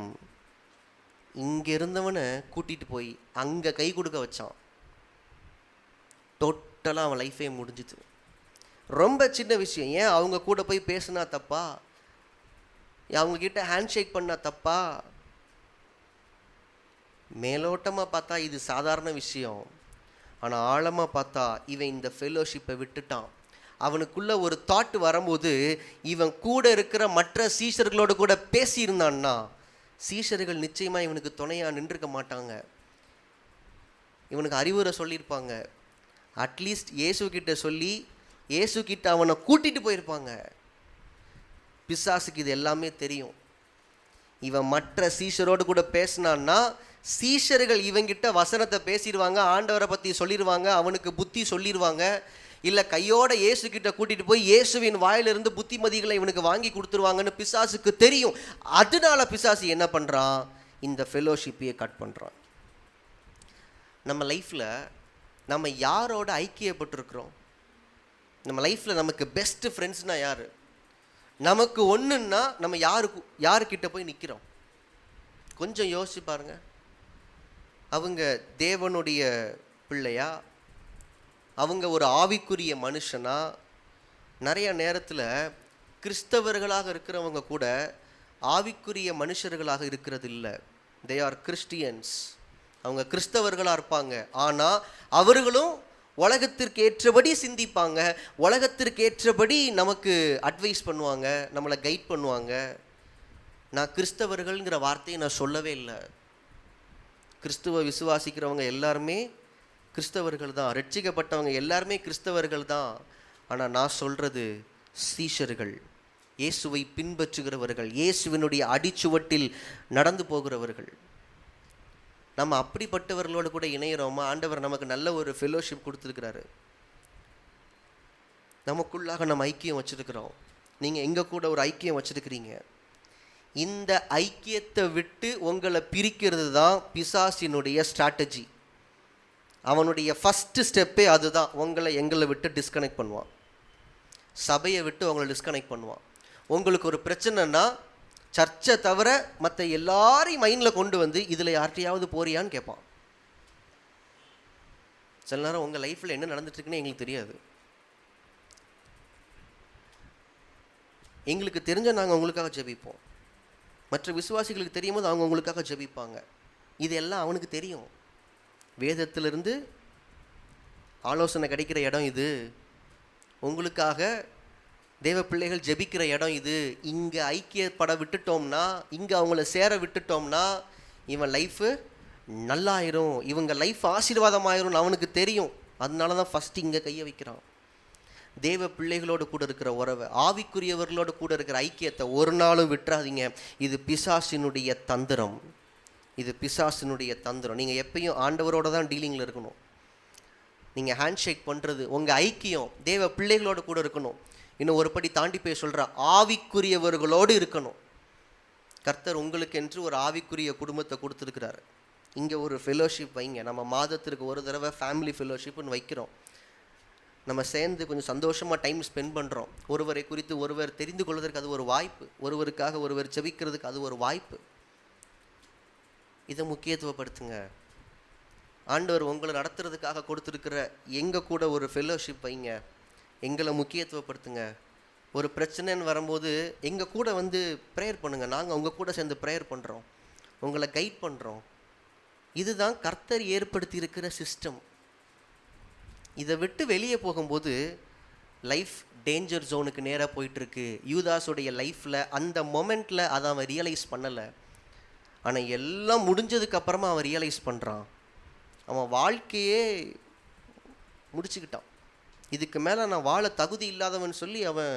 இங்கே இருந்தவனை கூட்டிகிட்டு போய் அங்கே கை கொடுக்க வச்சான். டோட்டலாக அவன் லைஃபே முடிஞ்சுது. ரொம்ப சின்ன விஷயம். ஏன் அவங்க கூட போய் பேசுனா தப்பா? அவங்கக்கிட்ட ஹேண்ட் ஷேக் பண்ணா தப்பா? மேலோட்டமாக பார்த்தா இது சாதாரண விஷயம். ஆனால் ஆழமாக பார்த்தா இவன் இந்த ஃபெலோஷிப்பை விட்டுட்டான். அவனுக்குள்ள ஒரு தாட் வரும்போது இவன் கூட இருக்கிற மற்ற சீஷர்களோடு கூட பேசியிருந்தான்னா சீஷர்கள் நிச்சயமாக இவனுக்கு துணையாக நின்றுக்க மாட்டாங்க. இவனுக்கு அறிவுரை சொல்லியிருப்பாங்க. அட்லீஸ்ட் இயேசுக்கிட்ட சொல்லி இயேசுக்கிட்ட அவனை கூட்டிகிட்டு போயிருப்பாங்க. பிசாசுக்கு இது எல்லாமே தெரியும். இவன் மற்ற சீஷரோடு கூட பேசினான்னா சீஷர்கள் இவங்கிட்ட வசனத்தை பேசிடுவாங்க, ஆண்டவரை பற்றி சொல்லிடுவாங்க, அவனுக்கு புத்தி சொல்லிடுவாங்க. இல்லை கையோட இயேசுக்கிட்ட கூட்டிகிட்டு போய் இயேசுவின் வாயிலிருந்து புத்திமதிகளை இவனுக்கு வாங்கி கொடுத்துருவாங்கன்னு பிசாசுக்கு தெரியும். அதனால பிசாசு என்ன பண்ணுறான்? இந்த ஃபெலோஷிப்பையே கட் பண்ணுறான். நம்ம லைஃப்பில் நம்ம யாரோட ஐக்கியப்பட்டிருக்கிறோம்? நம்ம லைஃப்பில் நமக்கு பெஸ்ட்டு ஃப்ரெண்ட்ஸ்னால் யார்? நமக்கு ஒன்றுன்னா நம்ம யாருக்கிட்ட போய் நிற்கிறோம்? கொஞ்சம் யோசிச்சு பாருங்கள். அவங்க தேவனுடைய பிள்ளையா? அவங்க ஒரு ஆவிக்குரிய மனுஷனா? நிறைய நேரத்தில் கிறிஸ்தவர்களாக இருக்கிறவங்க கூட ஆவிக்குரிய மனுஷர்களாக இருக்கிறது இல்லை. They are Christians. அவங்க கிறிஸ்தவர்களாக இருப்பாங்க, ஆனால் அவர்களும் உலகத்திற்கு ஏற்றபடி சிந்திப்பாங்க, உலகத்திற்கு ஏற்றபடி நமக்கு அட்வைஸ் பண்ணுவாங்க, நம்மளை கைட் பண்ணுவாங்க. நான் கிறிஸ்தவர்கள்ங்கிற வார்த்தையை நான் சொல்லவே இல்லை. கிறிஸ்துவ விசுவாசிக்கிறவங்க எல்லாருமே கிறிஸ்தவர்கள் தான், ரட்சிக்கப்பட்டவங்க எல்லாருமே கிறிஸ்தவர்கள் தான். ஆனால் நான் சொல்கிறது சீஷர்கள், இயேசுவை பின்பற்றுகிறவர்கள், இயேசுவினுடைய அடிச்சுவட்டில் நடந்து போகிறவர்கள். நம்ம அப்படிப்பட்டவர்களோடு கூட இணையிறோமா? ஆண்டவர் நமக்கு நல்ல ஒரு ஃபெலோஷிப் கொடுத்துருக்கிறாரு. நமக்குள்ளாக நம்ம ஐக்கியம் வச்சுருக்கிறோம். நீங்கள் எங்கள் கூட ஒரு ஐக்கியம் வச்சுருக்கிறீங்க. இந்த ஐக்கியத்தை விட்டு உங்களை பிரிக்கிறது தான் பிசாசினுடைய ஸ்ட்ராட்டஜி. அவனுடைய ஃபஸ்ட்டு ஸ்டெப்பே அதுதான். எங்களை விட்டு டிஸ்கனெக்ட் பண்ணுவான், சபையை விட்டு உங்களை டிஸ்கனெக்ட் பண்ணுவான். உங்களுக்கு ஒரு பிரச்சனைனா சர்ச்சை தவிர மற்ற எல்லாரையும் மைண்டில் கொண்டு வந்து இதில் யார்கிட்டையாவது போறியான்னு கேட்பான். சில நேரம் உங்கள் லைஃப்பில் என்ன நடந்துட்டுருக்குன்னு எங்களுக்கு தெரியாது. எங்களுக்கு தெரிஞ்ச நாங்கள் உங்களுக்காக ஜெபிப்போம், மற்ற விசுவாசிகளுக்கு தெரியும் போது அவங்க உங்களுக்காக ஜெபிப்பாங்க. இதெல்லாம் அவனுக்கு தெரியும். வேதத்திலிருந்து ஆலோசனை கிடைக்கிற இடம் இது. உங்களுக்காக தேவ பிள்ளைகள் ஜெபிக்கிற இடம் இது. இங்கே ஐக்கியப்பட விட்டுட்டோம்னா, இங்கே அவங்கள சேர விட்டுட்டோம்னா இவன் லைஃபு நல்லாயிரும், இவங்க லைஃப் ஆசீர்வாதமாயிரும் அவனுக்கு தெரியும். அதனால தான் ஃபஸ்ட்டு இங்கே கையை வைக்கிறான். தேவ பிள்ளைகளோடு கூட இருக்கிற உறவை, ஆவிக்குரியவர்களோடு கூட இருக்கிற ஐக்கியத்தை ஒரு நாளும் விட்டுறாதீங்க. இது பிசாசினுடைய தந்திரம், இது பிசாசினுடைய தந்திரம். நீங்கள் எப்பயும் ஆண்டவரோட தான் டீலிங்கில் இருக்கணும். நீங்கள் ஹேண்ட்ஷேக் பண்ணுறது, உங்கள் ஐக்கியம் தேவ பிள்ளைகளோடு கூட இருக்கணும். இன்னும் ஒரு படி தாண்டி போய் சொல்கிற ஆவிக்குரியவர்களோடு இருக்கணும். கர்த்தர் உங்களுக்கு என்று ஒரு ஆவிக்குரிய குடும்பத்தை கொடுத்துருக்கிறாரு. இங்கே ஒரு ஃபெலோஷிப் வைங்க. நம்ம மாதத்திற்கு ஒரு தடவை ஃபேமிலி ஃபெலோஷிப்னு வைக்கிறோம். நம்ம சேர்ந்து கொஞ்சம் சந்தோஷமாக டைம் ஸ்பெண்ட் பண்ணுறோம். ஒருவரை குறித்து ஒருவர் தெரிந்து கொள்வதற்கு அது ஒரு வாய்ப்பு, ஒருவருக்காக ஒருவர் ஜெபிக்கிறதுக்கு அது ஒரு வாய்ப்பு. இதை முக்கியத்துவப்படுத்துங்க. ஆண்டவர் உங்களை நடத்துறதுக்காக கொடுத்துருக்கிற எங்கள் கூட ஒரு ஃபெலோஷிப் வைங்க. எங்களை முக்கியத்துவப்படுத்துங்க. ஒரு பிரச்சனைன்னு வரும்போது எங்கள் கூட வந்து ப்ரேயர் பண்ணுங்கள். நாங்கள் உங்கள் கூட சேர்ந்து ப்ரேயர் பண்ணுறோம், உங்களை கைட் பண்ணுறோம். இதுதான் கர்த்தர் ஏற்படுத்தி இருக்கிற சிஸ்டம். இதை விட்டு வெளியே போகும்போது லைஃப் டேஞ்சர் ஜோனுக்கு நேராக போயிட்டுருக்கு. யூதாஸுடைய லைஃப்பில் அந்த மொமெண்ட்டில் அதை அவன் ரியலைஸ் பண்ணலை. ஆனால் எல்லாம் முடிஞ்சதுக்கப்புறமா அவன் ரியலைஸ் பண்ணுறான். அவன் வாழ்க்கையே முடிச்சுக்கிட்டான். இதுக்கு மேலே நான் வாழ தகுதி இல்லாதவன் சொல்லி அவன்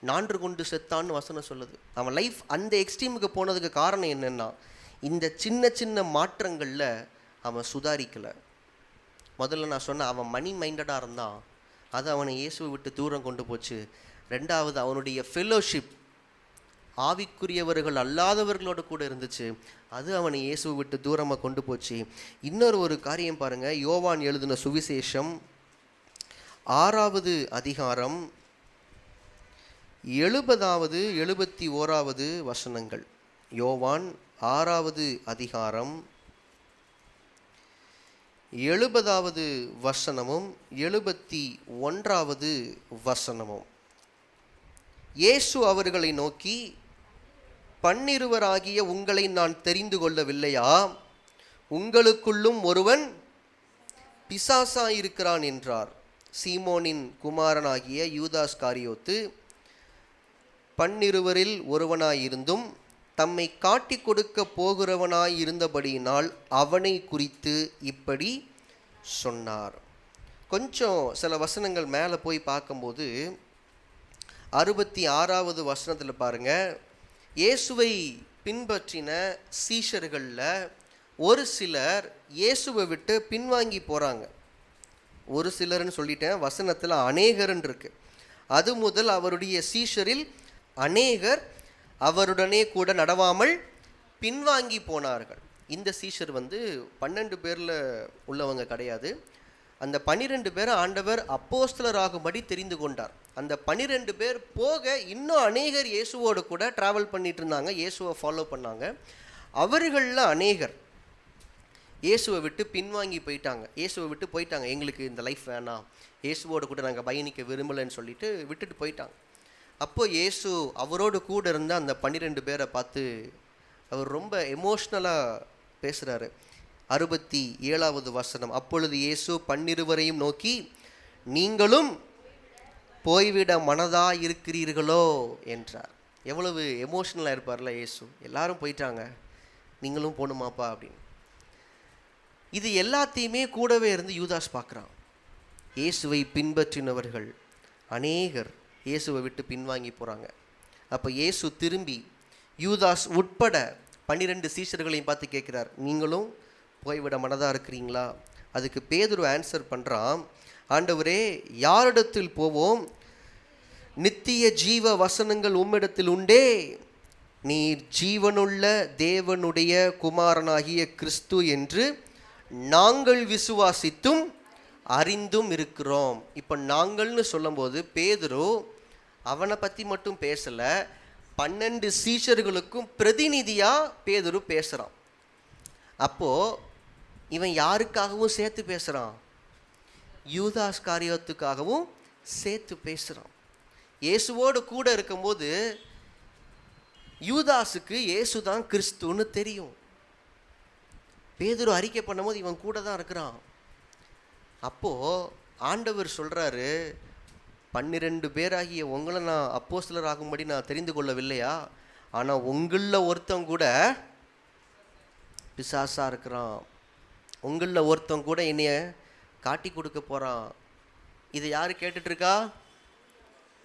நான்று கொண்டு செத்தான்னு வசனம் சொல்லுது. அவன் லைஃப் அந்த எக்ஸ்ட்ரீமுக்கு போனதுக்கு காரணம் என்னென்னா, இந்த சின்ன சின்ன மாற்றங்களில் அவன் சுதாரிக்கலை. முதல்ல நான் சொன்னேன், அவன் மணி மைண்டடாக இருந்தான், அது அவனை இயேசுவை விட்டு தூரம் கொண்டு போச்சு. ரெண்டாவது, அவனுடைய ஃபெலோஷிப் ஆவிக்குரியவர்கள் அல்லாதவர்களோடு கூட இருந்துச்சு, அது அவனை இயேசுவை விட்டு தூரமாக கொண்டு போச்சு. இன்னொரு ஒரு காரியம் பாருங்கள், யோவான் எழுதின சுவிசேஷம் 6வது அதிகாரம் 70வது 71வது வசனங்கள். யோவான் 6வது அதிகாரம் 70வது வசனமும் 71வது வசனமும். இயேசு அவர்களை நோக்கி, 12 உங்களை நான் தெரிந்து கொள்ளவில்லையா? உங்களுக்குள்ளும் ஒருவன் பிசாசாயிருக்கிறான் என்றார். சீமோனின் குமாரனாகிய யூதாஸ் காரியோத்து 12 ஒருவனாயிருந்தும் தம்மை காட்டி கொடுக்க போகிறவனாயிருந்தபடியினால் அவனை குறித்து இப்படி சொன்னார். கொஞ்சம் சில வசனங்கள் மேலே போய் பார்க்கும்போது 66வது வசனத்தில் பாருங்கள், இயேசுவை பின்பற்றின சீஷர்களில் ஒரு சிலர் இயேசுவை விட்டு பின்வாங்கி போகிறாங்க. ஒரு சிலர்னு சொல்லிட்டேன், வசனத்தில் அநேகர்ன்னு இருக்கு. அது முதல் அவருடைய சீஷரில் அநேகர் அவருடனே கூட நடவாமல் பின்வாங்கி போனார்கள். இந்த சீஷர் வந்து 12 பேரில் உள்ளவங்க கிடையாது. அந்த 12 பேரை ஆண்டவர் அப்போஸ்தலராகும்படி தெரிந்து கொண்டார். அந்த 12 பேர் போக இன்னும் அநேகர் இயேசுவோடு கூட ட்ராவல் பண்ணிட்டு இருந்தாங்க, இயேசுவை ஃபாலோ பண்ணாங்க. அவர்களில் அநேகர் இயேசுவை விட்டு பின்வாங்கி போயிட்டாங்க. இயேசுவை விட்டு போயிட்டாங்க, எங்களுக்கு இந்த லைஃப் வேணாம், இயேசுவோடு கூட நாங்கள் பயணிக்க விரும்பலைன்னு சொல்லிட்டு விட்டுட்டு போயிட்டாங்க. அப்போது இயேசு அவரோடு கூட இருந்த அந்த 12 பேரை பார்த்து அவர் ரொம்ப எமோஷ்னலாக பேசுகிறாரு. 67வது வசனம். அப்பொழுது இயேசு 12 நோக்கி, நீங்களும் போய்விட மனதா இருக்கிறீர்களோ என்றார். எவ்வளவு எமோஷ்னலாக இருப்பார்ல இயேசு. எல்லாரும் போயிட்டாங்க, நீங்களும் போகணுமாப்பா அப்படின்னு. இது எல்லாத்தையுமே கூடவே இருந்து யூதாஸ் பார்க்குறான். இயேசுவை பின்பற்றினவர்கள் அநேகர் இயேசுவை விட்டு பின்வாங்கி போகிறாங்க. அப்போ இயேசு திரும்பி யூதாஸ் உட்பட 12 சீஷர்களையும் பார்த்து கேட்குறார், நீங்களும் போய்விட மனதாக இருக்கிறீங்களா? அதுக்கு பேதுரு ஆன்சர் பண்ணுறான், ஆண்டவரே, யாரிடத்தில் போவோம்? நித்திய ஜீவ வசனங்கள் உம்மிடத்தில் உண்டே. நீர் ஜீவனுள்ள தேவனுடைய குமாரனாகிய கிறிஸ்து என்று நாங்கள் விசுவாசித்தும் அறிந்தும் இருக்கிறோம். இப்போ நாங்கள்னு சொல்லும்போது பேதுரு அவனை பற்றி மட்டும் பேசலை, 12 சீஷர்களுக்கும் பிரதிநிதியாக பேதுரு பேசுகிறான். அப்போது இவன் யாருக்காகவும் சேர்த்து பேசுகிறான்? யூதாஸ் காரியத்துக்காகவும் சேர்த்து பேசுகிறான். இயேசுவோடு கூட இருக்கும்போது யூதாஸுக்கு இயேசு தான் கிறிஸ்துன்னு தெரியும். பேதுரு அறிக்கை பண்ணும்போது இவன் கூட தான் இருக்கிறான். அப்போது ஆண்டவர் சொல்கிறாரு, 12 பேராகிய உங்களை நான் அப்போஸ்தலர் ஆகும்படி நான் தெரிந்து கொள்ளவில்லையா? ஆனால் உங்களில் ஒருத்தன் கூட பிசாசாக இருக்கிறான், உங்களில் ஒருத்தன் கூட என்னைய காட்டி கொடுக்க போகிறான். இதை யார் கேட்டுட்ருக்கா?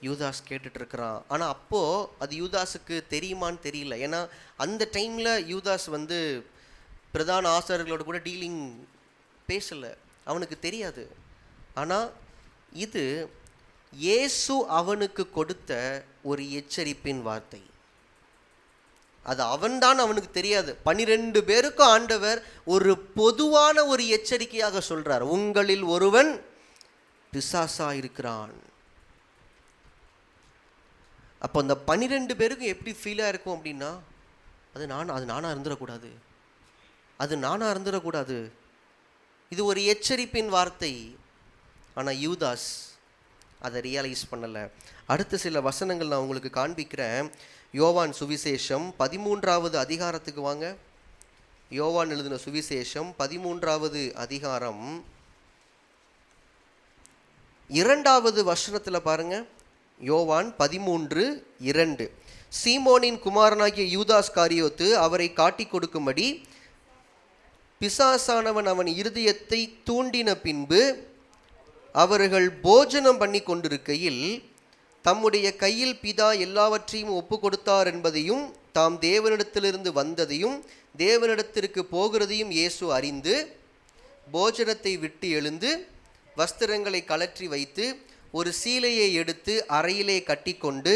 யூதாஸ் கேட்டுட்ருக்கிறான். ஆனால் அப்போது அது யூதாஸுக்கு தெரியுமான்னு தெரியல. ஏன்னா அந்த டைமில் யூதாஸ் வந்து பிரதான ஆசாரியர்களோட கூட டீலிங் பேசலை, அவனுக்கு தெரியாது. ஆனால் இது இயேசு அவனுக்கு கொடுத்த ஒரு எச்சரிப்பின் வார்த்தை. அது அவன்தான், அவனுக்கு தெரியாது. 12 பேருக்கும் ஆண்டவர் ஒரு பொதுவான ஒரு எச்சரிக்கையாக சொல்றார், உங்களில் ஒருவன் பிசாசா இருக்கிறான். அப்போ அந்த 12 பேருக்கும் எப்படி ஃபீலாக இருக்கும் அப்படின்னா, அது நானாக இருந்துடக்கூடாது, அது நானாக இருந்துடக்கூடாது. இது ஒரு எச்சரிப்பின் வார்த்தை. ஆனால் யூதாஸ் அதை ரியலைஸ் பண்ணலை. அடுத்த சில வசனங்கள் நான் உங்களுக்கு காண்பிக்கிறேன். யோவான் சுவிசேஷம் 13வது அதிகாரத்துக்கு வாங்க. யோவான் எழுதின சுவிசேஷம் 13வது அதிகாரம் 2வது வசனத்தில் பாருங்க. யோவான் 13:2, சீமோனின் குமாரனாகிய யூதாஸ் காரியோத்து அவரை காட்டி கொடுக்கும்படி பிசாசானவன் அவன் இருதயத்தை தூண்டின பின்பு அவர்கள் போஜனம் பண்ணி கொண்டிருக்கையில் தம்முடைய கையில் பிதா எல்லாவற்றையும் ஒப்பு கொடுத்தார் என்பதையும் தாம் தேவனிடத்திலிருந்து வந்ததையும் தேவனிடத்திற்கு போகிறதையும் இயேசு அறிந்து போஜனத்தை விட்டு எழுந்து வஸ்திரங்களை கழற்றி வைத்து ஒரு சீலையை எடுத்து அறையிலே கட்டி கொண்டு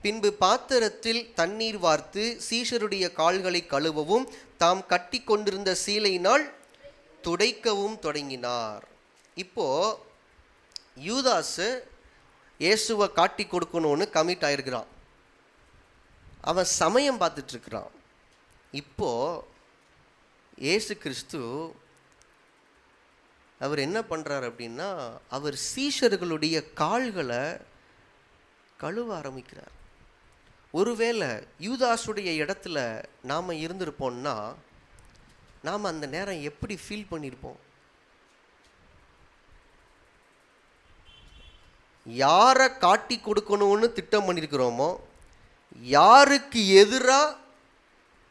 பின்பு பாத்திரத்தில் தண்ணீர் வார்த்து சீஷருடைய கால்களை கழுவவும் தாம் கட்டி கொண்டிருந்த சீலையினால் துடைக்கவும் தொடங்கினார். இப்போ யூதாஸ் இயேசுவை காட்டி கொடுக்கணும்னு கமிட் ஆகிருக்கிறான். அவன் சமயம் பார்த்துட்ருக்கிறான். இப்போ இயேசு கிறிஸ்து அவர் என்ன பண்ணுறார் அப்படின்னா, அவர் சீஷர்களுடைய கால்களை கழுவ ஆரம்பிக்கிறார். ஒருவேளை யூதாஸுடைய இடத்துல நாம் இருந்திருப்போம்னா நாம் அந்த நேரம் எப்படி ஃபீல் பண்ணியிருப்போம்? யாரை காட்டி கொடுக்கணும்னு திட்டம் பண்ணியிருக்கிறோமோ, யாருக்கு எதிராக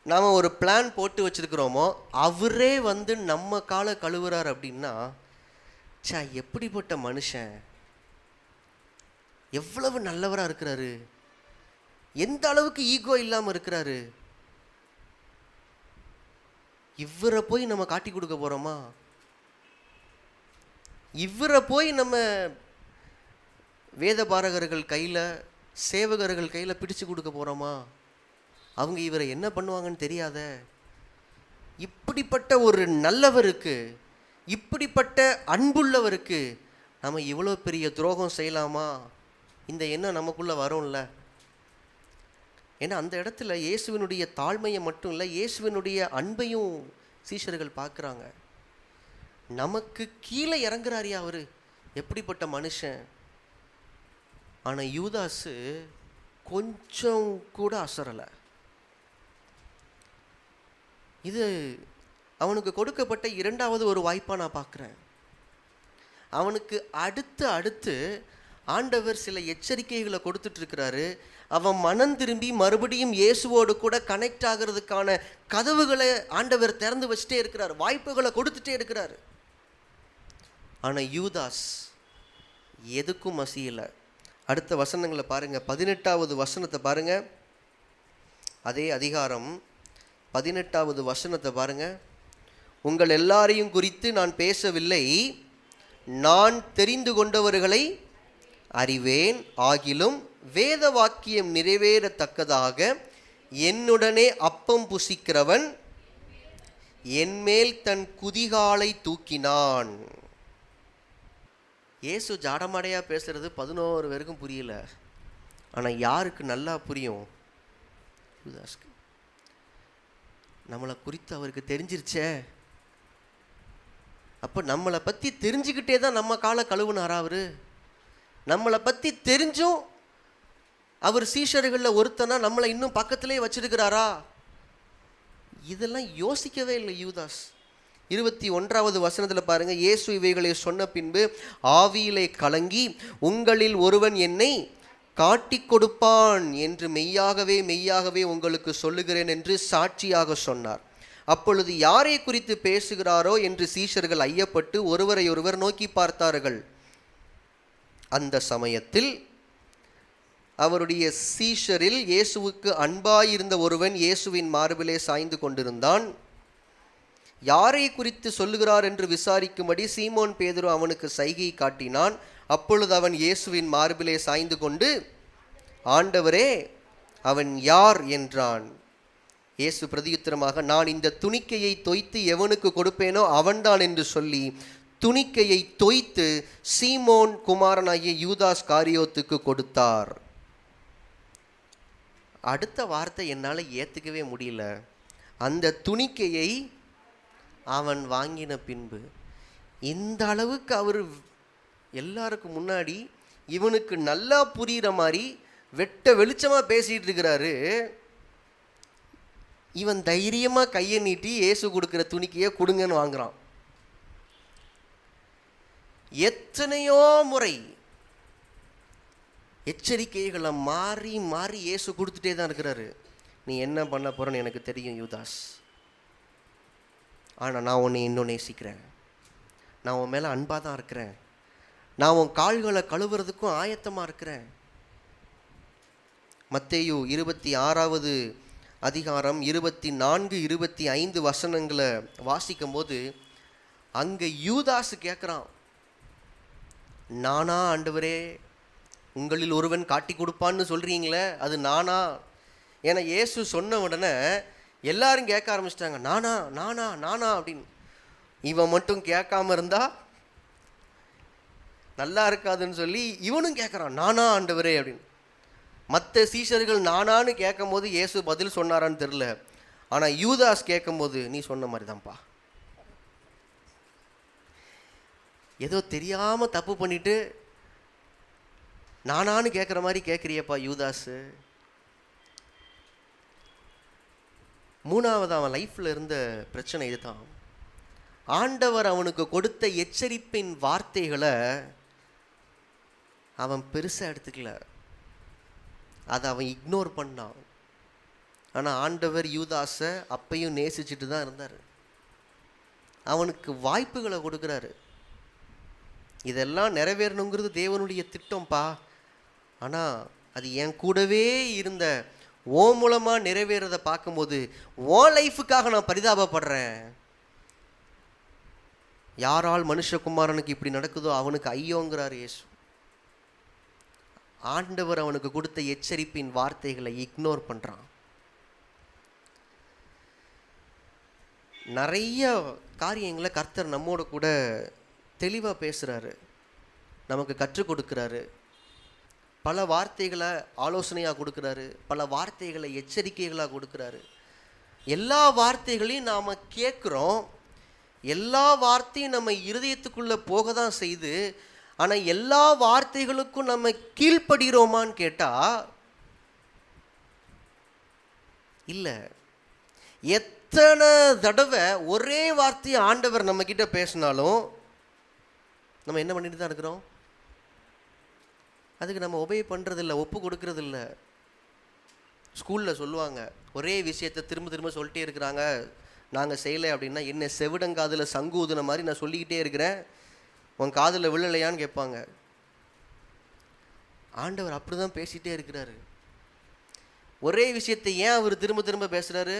நாம் ஒரு பிளான் போட்டு வச்சுருக்கிறோமோ அவரே வந்து நம்ம காலை கழுவுறார் அப்படின்னா, எப்படிப்பட்ட மனுஷன், எவ்வளவு நல்லவராக இருக்கிறாரு, எந்த அளவுக்கு ஈகோ இல்லாமல் இருக்கிறாரு. இவரை போய் நம்ம காட்டி கொடுக்க போகிறோமா? இவரை போய் நம்ம வேத பாரகர்கள் கையில் சேவகர்கள் கையில் பிடிச்சு கொடுக்க போகிறோமா? அவங்க இவரை என்ன பண்ணுவாங்கன்னு தெரியாத. இப்படிப்பட்ட ஒரு நல்லவருக்கு, இப்படிப்பட்ட அன்புள்ளவருக்கு நம்ம இவ்வளோ பெரிய துரோகம் செய்யலாமா? இந்த எண்ணம் நமக்குள்ளே வரும்ல. ஏன்னா அந்த இடத்துல இயேசுவினுடைய தாழ்மையை மட்டும் இல்லை, இயேசுவினுடைய அன்பையும் சீஷர்கள் பார்க்குறாங்க. நமக்கு கீழே இறங்குறாரியா அவர், எப்படிப்பட்ட மனுஷன். ஆனால் யூதாஸு கொஞ்சம் கூட அசரலை. இது அவனுக்கு கொடுக்கப்பட்ட 2வது ஒரு வாய்ப்பாக நான் பார்க்குறேன். அவனுக்கு அடுத்து ஆண்டவர் சில எச்சரிக்கைகளை கொடுத்துட்ருக்கிறாரு. அவன் மனம் திரும்பி மறுபடியும் இயேசுவோடு கூட கனெக்ட் ஆகிறதுக்கான கதவுகளை ஆண்டவர் திறந்து வச்சுட்டே இருக்கிறார், வாய்ப்புகளை கொடுத்துட்டே இருக்கிறார். ஆனால் யூதாஸ் எதுக்கும் மசியலை. அடுத்த வசனங்களை பாருங்கள். 18வது வசனத்தை பாருங்கள். அதே அதிகாரம் 18வது வசனத்தை பாருங்கள். உங்கள் எல்லாரையும் குறித்து நான் பேசவில்லை, நான் தெரிந்து கொண்டவர்களை அறிவேன். ஆகிலும் வேத வாக்கியம் நிறைவேறத்தக்கதாக என்னுடனே அப்பம் புசிக்கிறவன் என்மேல் தன் குதிகாலை தூக்கினான். இயேசு ஜாடமாடையாக பேசுகிறது 11 பேருக்கும் புரியல. ஆனால் யாருக்கு நல்லா புரியும்? யூதாஸ்க்கு. நம்மளை குறித்து அவருக்கு தெரிஞ்சிருச்சே. அப்போ நம்மளை பற்றி தெரிஞ்சுக்கிட்டே தான் நம்ம காலை கழுவுனாரா அவர்? நம்மளை பற்றி தெரிஞ்சும் அவர் சீஷர்களில் ஒருத்தனா நம்மளை இன்னும் பக்கத்திலே வச்சிருக்கிறாரா? இதெல்லாம் யோசிக்கவே இல்லை யூதாஸ். 21வது வசனத்தில் பாருங்க, இயேசு இவைகளை சொன்ன பின்பு ஆவியிலே கலங்கி, உங்களில் ஒருவன் என்னை காட்டிக் கொடுப்பான் என்று மெய்யாகவே மெய்யாகவே உங்களுக்கு சொல்லுகிறேன் என்று சாட்சியாக சொன்னார். அப்பொழுது யாரை குறித்து பேசுகிறாரோ என்று சீஷர்கள் ஐயப்பட்டு ஒருவரை ஒருவர் நோக்கி பார்த்தார்கள். அந்த சமயத்தில் அவருடைய சீஷரில் இயேசுவுக்கு அன்பாயிருந்த ஒருவன் இயேசுவின் மார்பிலே சாய்ந்து கொண்டிருந்தான். யாரை குறித்து சொல்லுகிறார் என்று விசாரிக்கும்படி சீமோன் பேதுரு அவனுக்கு சைகை காட்டினான். அப்பொழுது அவன் இயேசுவின் மார்பிலே சாய்ந்து கொண்டு, ஆண்டவரே, அவன் யார் என்றான். இயேசு பிரதியுத்தரமாக, நான் இந்த துணிக்கையை தோய்த்து எவனுக்கு கொடுப்பேனோ அவன்தான் என்று சொல்லி துணிக்கையை தோய்த்து சீமோன் குமாரனாகிய யூதாஸ் காரியோத்துக்கு கொடுத்தார். அடுத்த வார்த்தை என்னால் ஏற்றுக்கவே முடியல. அந்த துணிக்கையை அவன் வாங்கின பின்பு. இந்த அளவுக்கு அவர் எல்லாருக்கும் முன்னாடி இவனுக்கு நல்லா புரிகிற மாதிரி வெட்ட வெளிச்சமாக பேசிகிட்டு இருக்கிறாரு. இவன் தைரியமாக கையை நீட்டி இயேசு கொடுக்குற துணிக்கையை கொடுங்கன்னு வாங்குறான். எத்தனையோ முறை எச்சரிக்கைகளை மாறி மாறி இயேசு கொடுத்துட்டே தான் இருக்கிறாரு. நீ என்ன பண்ண போறன்னு எனக்கு தெரியும் யூதாஸ், ஆனால் நான் உன்னை இன்னும் நேசிக்கிறேன், நான் உன் மேலே அன்பாக தான் இருக்கிறேன், நான் உன் கால்களை கழுவுறதுக்கும் ஆயத்தமாக இருக்கிறேன். மத்தேயு 26வது அதிகாரம் 24, 25 வசனங்களை வாசிக்கும் போது அங்கே யூதாஸ் கேட்குறான், நானா ஆண்டவரே, உங்களில் ஒருவன் காட்டி கொடுப்பான்னு சொல்கிறீங்களே, அது நானா? ஏன்னா இயேசு சொன்ன உடனே எல்லாரும் கேட்க ஆரம்பிச்சிட்டாங்க, நானா நானா நானா அப்படின்னு. இவன் மட்டும் கேட்காம இருந்தா நல்லா இருக்காதுன்னு சொல்லி இவனும் கேட்குறான், நானா ஆண்டவரே அப்படின்னு. மற்ற சீஷர்கள் நானான்னு கேட்கும் போது இயேசு பதில் சொன்னாரான்னு தெரில, ஆனால் யூதாஸ் கேட்கும் போது நீ சொன்ன மாதிரி தான்ப்பா, ஏதோ தெரியாமல் தப்பு பண்ணிட்டு நானான்னு கேட்குற மாதிரி கேட்குறியப்பா யூதாஸு. மூணாவது அவன் லைஃப்பில் இருந்த பிரச்சனை இதுதான். ஆண்டவர் அவனுக்கு கொடுத்த எச்சரிப்பின் வார்த்தைகளை அவன் பெருசாக எடுத்துக்கல, அதை அவன் இக்னோர் பண்ணான். ஆனால் ஆண்டவர் யூதாஸை அப்பையும் நேசிச்சுட்டு தான் இருந்தார். அவனுக்கு வாய்ப்புகளை கொடுக்குறாரு. இதெல்லாம் நிறைவேறணுங்கிறது தேவனுடைய திட்டம்ப்பா, ஆனால் அது என் கூடவே இருந்த ஓ மூலமாக நிறைவேறதை பார்க்கும்போது ஓ லைஃபுக்காக நான் பரிதாபப்படுறேன். யாரால் மனுஷகுமாரனுக்கு இப்படி நடக்குதோ அவனுக்கு ஐயோங்கிறார் இயேசு. ஆண்டவர் அவனுக்கு கொடுத்த எச்சரிப்பின் வார்த்தைகளை இக்னோர் பண்ணுறான். நிறைய காரியங்களை கர்த்தர் நம்மோட கூட தெளிவாக பேசுகிறாரு, நமக்கு கற்றுக் கொடுக்குறாரு. பல வார்த்தைகளை ஆலோசனையாக கொடுக்குறாரு, பல வார்த்தைகளை எச்சரிக்கைகளாக கொடுக்குறாரு. எல்லா வார்த்தைகளையும் நாம் கேட்குறோம், எல்லா வார்த்தையும் நம்ம இருதயத்துக்குள்ளே போக தான் செய்து. ஆனால் எல்லா வார்த்தைகளுக்கும் நம்ம கீழ்ப்படுகிறோமான்னு கேட்டால் இல்லை. எத்தனை தடவை ஒரே வார்த்தையை ஆண்டவர் நம்மக்கிட்ட பேசினாலும் நம்ம என்ன பண்ணிட்டு தான் இருக்கிறோம்? அதுக்கு நம்ம ஒபே பண்ணுறதில்ல, ஒப்பு கொடுக்கறதில்ல. ஸ்கூலில் சொல்லுவாங்க, ஒரே விஷயத்தை திரும்ப திரும்ப சொல்லிட்டே இருக்கிறாங்க, நாங்கள் செய்யலை அப்படின்னா, என்ன செவிடங்காதில் சங்கு ஊதுன மாதிரி நான் சொல்லிக்கிட்டே இருக்கிறேன், உன் காதில் விழலையான்னு கேட்பாங்க. ஆண்டவர் அப்படி தான் பேசிகிட்டே இருக்கிறாரு. ஒரே விஷயத்தை ஏன் அவர் திரும்ப திரும்ப பேசுகிறாரு?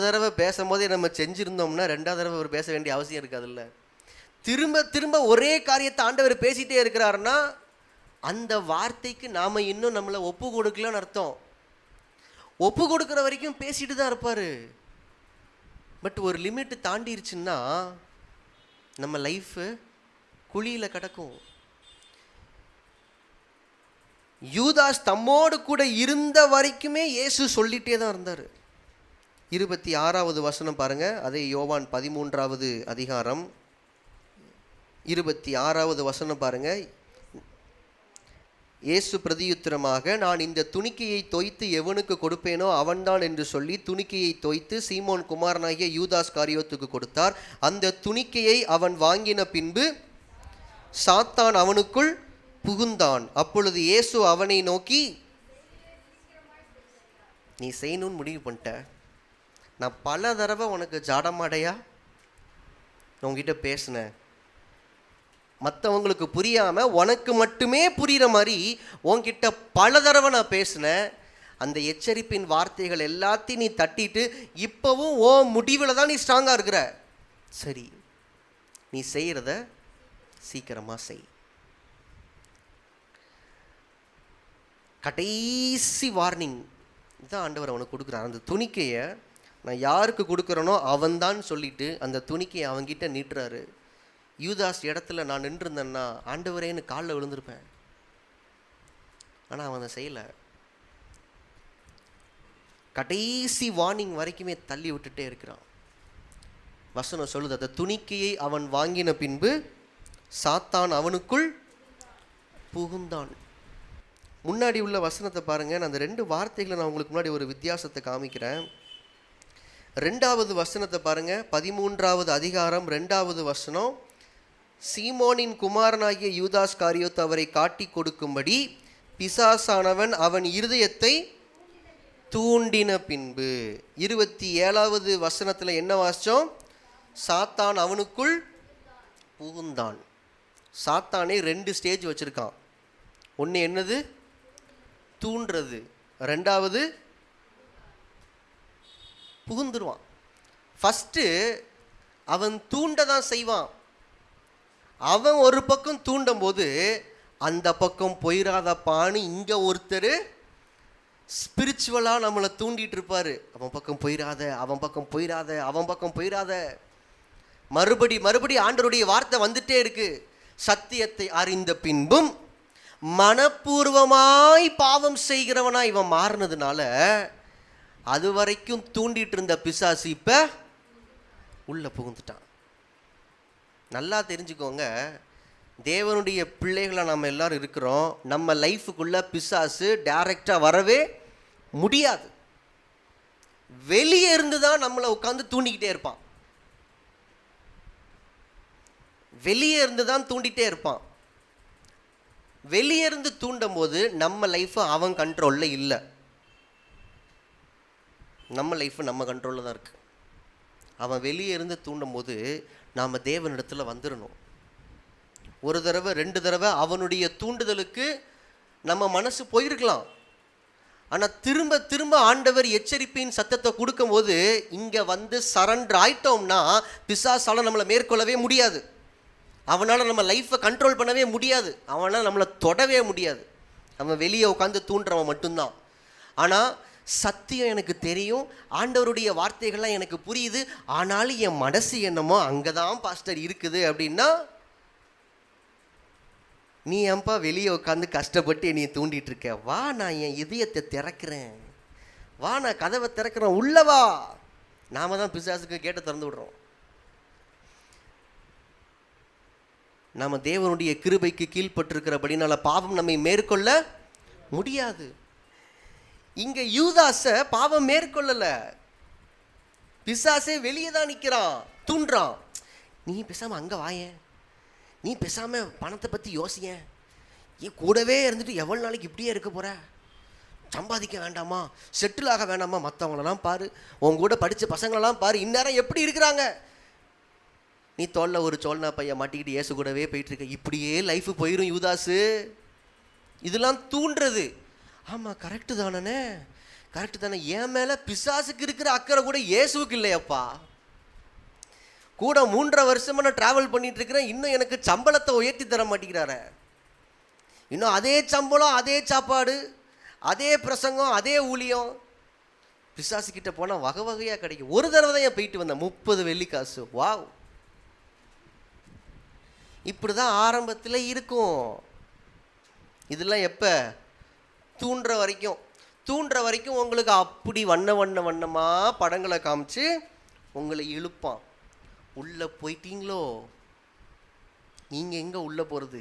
தடவை பேசும்போதே நம்ம செஞ்சுருந்தோம்னா ரெண்டாவது தடவை அவர் பேச வேண்டிய அவசியம் இருக்காதுல்ல. திரும்ப திரும்ப ஒரே காரியத்தை ஆண்டவர் பேசிகிட்டே இருக்கிறாருன்னா அந்த வார்த்தைக்கு நாம் இன்னும் நம்மளை ஒப்பு கொடுக்கலன்னு அர்த்தம். ஒப்பு கொடுக்குற வரைக்கும் பேசிட்டு தான் இருப்பார். பட் ஒரு லிமிட்டு தாண்டிருச்சுன்னா நம்ம லைஃபு குழியில் கிடக்கும். யூதாஸ் தம்மோடு கூட இருந்த வரைக்குமே இயேசு சொல்லிகிட்டே தான் இருந்தார். 26வது வசனம் பாருங்க, அதே யோவான் 13வது அதிகாரம் 26வது வசனம் பாருங்க. இயேசு பிரதியுத்தரமாக, நான் இந்த துணிக்கையை தோய்த்து எவனுக்கு கொடுப்பேனோ அவன்தான் என்று சொல்லி துணிக்கையை தோய்த்து சீமோன் குமாரனாகிய யூதாஸ் காரியோத்துக்கு கொடுத்தார். அந்த துணிக்கையை அவன் வாங்கின பின்பு சாத்தான் அவனுக்குள் புகுந்தான். அப்பொழுது இயேசு அவனை நோக்கி, நீ செய்யணும்னு முடிவு பண்ணிட்ட, நான் பல தடவை உனக்கு ஜாடமாடையா உங்ககிட்ட பேசினேன், மற்றவங்களுக்கு புரியாமல் உனக்கு மட்டுமே புரிகிற மாதிரி உன்கிட்ட பல தடவை நான் பேசினேன். அந்த எச்சரிப்பின் வார்த்தைகள் எல்லாத்தையும் நீ தட்டிட்டு இப்போவும் ஓ முடிவில் தான் நீ ஸ்ட்ராங்காக இருக்கிற. சரி, நீ செய்கிறத சீக்கிரமாக செய். கடைசி வார்னிங் இதுதான் ஆண்டவர் அவனுக்கு கொடுக்குறான். அந்த துணிக்கையை நான் யாருக்கு கொடுக்குறேனோ அவன்தான் சொல்லிட்டு அந்த துணிக்கையை அவன்கிட்ட நீட்டுறாரு. யூதாஸ் இடத்துல நான் நின்றுருந்தேன்னா ஆண்டவரேன்னு காலில் விழுந்திருப்பேன். ஆனால் அவன் அதை செய்யலை. கடைசி வார்னிங் வரைக்குமே தள்ளி விட்டுட்டே இருக்கிறான். வசனம் சொல்லுது, அந்த துணிக்கையை அவன் வாங்கின பின்பு சாத்தான் அவனுக்குள் புகுந்தான். முன்னாடி உள்ள வசனத்தை பாருங்கள். நான் அந்த 2 வார்த்தைகளை நான் உங்களுக்கு முன்னாடி ஒரு வித்தியாசத்தை காமிக்கிறேன். 2வது வசனத்தை பாருங்கள். 13வது அதிகாரம் 2வது வசனம். சீமோனின் குமாரனாகிய யூதாஸ் காரியோத்து அவரை காட்டி கொடுக்கும்படி பிசாசானவன் அவன் இருதயத்தை தூண்டின பின்பு. 27வது வசனத்தில் என்ன வாசித்தோம்? சாத்தான் அவனுக்குள் புகுந்தான். சாத்தானே 2 ஸ்டேஜ் வச்சுருக்கான். ஒன்று என்னது? தூண்டுறது. 2வது புகுந்துருவான். ஃபஸ்ட்டு அவன் தூண்ட தான் செய்வான். அவன் ஒரு பக்கம் தூண்டும் போது அந்த பக்கம் போயிடாதப்பான்னு இங்கே ஒருத்தர் ஸ்பிரிச்சுவலாக நம்மளை தூண்டிகிட்டு இருப்பார். அவன் பக்கம் போயிடாத, அவன் பக்கம் போயிடாத, அவன் பக்கம் போயிடாத. மறுபடி ஆண்டவருடைய வார்த்தை வந்துட்டே இருக்கு. சத்தியத்தை அறிந்த பின்பும் மனப்பூர்வமாய் பாவம் செய்கிறவனாய் இவன் மாறினதுனால அது வரைக்கும் தூண்டிட்டு இருந்த பிசாசு இப்போ உள்ள புகுந்துட்டான். நல்லா தெரிஞ்சுக்கோங்க, தேவனுடைய பிள்ளைகளை நம்ம எல்லாரும் இருக்கிறோம். நம்ம லைஃபுக்குள்ள பிசாசு டைரக்டாக வரவே முடியாது. வெளியே இருந்து தான் நம்மளை உட்காந்து தூண்டிக்கிட்டே இருப்பான். வெளியே இருந்து தான் தூண்டிகிட்டே இருப்பான். வெளியே இருந்து தூண்டும் போது நம்ம லைஃப் அவன் கண்ட்ரோலில் இல்லை. நம்ம லைஃப் நம்ம கண்ட்ரோலில் தான் இருக்குது. அவன் வெளியே இருந்து தூண்டும் போது நாம் தேவனிடத்தில் வந்துடணும். ஒரு தடவை 2 தடவை அவனுடைய தூண்டுதலுக்கு நம்ம மனசு போயிருக்கலாம். ஆனால் திரும்ப திரும்ப ஆண்டவர் எச்சரிப்பின் சத்தத்தை கொடுக்கும்போது இங்கே வந்து சரண்டர் ஆயிட்டோம்னா பிசாசால நம்மளை மேற்கொள்ளவே முடியாது. அவனால் நம்ம லைஃப்பை கண்ட்ரோல் பண்ணவே முடியாது. அவனால் நம்மளை தொடவே முடியாது. அவன் வெளியே உட்காந்து தூண்டுறவன் மட்டும்தான். ஆனால் சத்தியம் எனக்கு தெரியும், ஆண்டவருடைய வார்த்தைகள்லாம் எனக்கு புரியுது, ஆனாலும் என் மனசு என்னமோ அங்கே தான் பாஸ்டர் இருக்குது அப்படின்னா, நீ ஏன்பா வெளியே உட்காந்து கஷ்டப்பட்டு என்னை தூண்டிகிட்டு இருக்க? வா, நான் என் இதயத்தை திறக்கிறேன், வா, நான் கதவை திறக்கிறேன், உள்ளவா. நாம தான் பிசாசுக்கு கேட்ட திறந்து விடுறோம். நாம் தேவனுடைய கிருபைக்கு கீழ்பட்டிருக்கிறபடினால பாவம் நம்மை மேற்கொள்ள முடியாது. இங்கே யூதாஸை பாவம் மேற்கொள்ளலை, பிசாசே வெளியே தான் நிற்கிறான், தூண்டுறான். நீ பேசாமல் அங்கே வாயேன், நீ பேசாமல் பணத்தை பற்றி யோசியேன், ஏன் கூடவே இருந்துட்டு எவ்வளோ நாளைக்கு இப்படியே இருக்க போகிற? சம்பாதிக்க வேண்டாமா? செட்டில் ஆக வேண்டாமா? மற்றவங்களெல்லாம் பாரு, உன் கூட படித்த பசங்களெல்லாம் பாரு, இந்நேரம் எப்படி இருக்கிறாங்க? நீ தோல்ல ஒரு சோழனா பையன் மாட்டிக்கிட்டு இயேசு கூடவே போயிட்டுருக்க. இப்படியே லைஃபு போயிடும் யூதாஸு. இதெல்லாம் தூண்டுறது. ஆமாம், கரெக்டு தானே, கரெக்டு தானே. என் மேலே பிசாசுக்கு இருக்கிற அக்கறை கூட இயேசுவுக்கு இல்லையப்பா. கூட 3.5 வருஷமாக நான் ட்ராவல் பண்ணிகிட்டு இருக்கிறேன், இன்னும் எனக்கு சம்பளத்தை உயர்த்தி தர மாட்டேங்கிறார. இன்னும் அதே சம்பளம், அதே சாப்பாடு, அதே பிரசங்கம், அதே ஊழியம். பிசாசுக்கிட்ட போனால் வகை வகையாக கிடைக்கும். ஒரு தடவை தான் ஏன் போயிட்டு வந்தேன், 30 வெள்ளிக்காசு. வாவ், இப்படி தான் ஆரம்பத்தில் இருக்கும். இதெல்லாம் எப்போ? தூண்டுற வரைக்கும் உங்களுக்கு அப்படி வண்ணமாக படங்களை காமிச்சு உங்களை இழுப்பான். உள்ளே போயிட்டீங்களோ, நீங்கள் எங்கே உள்ளே போகிறது?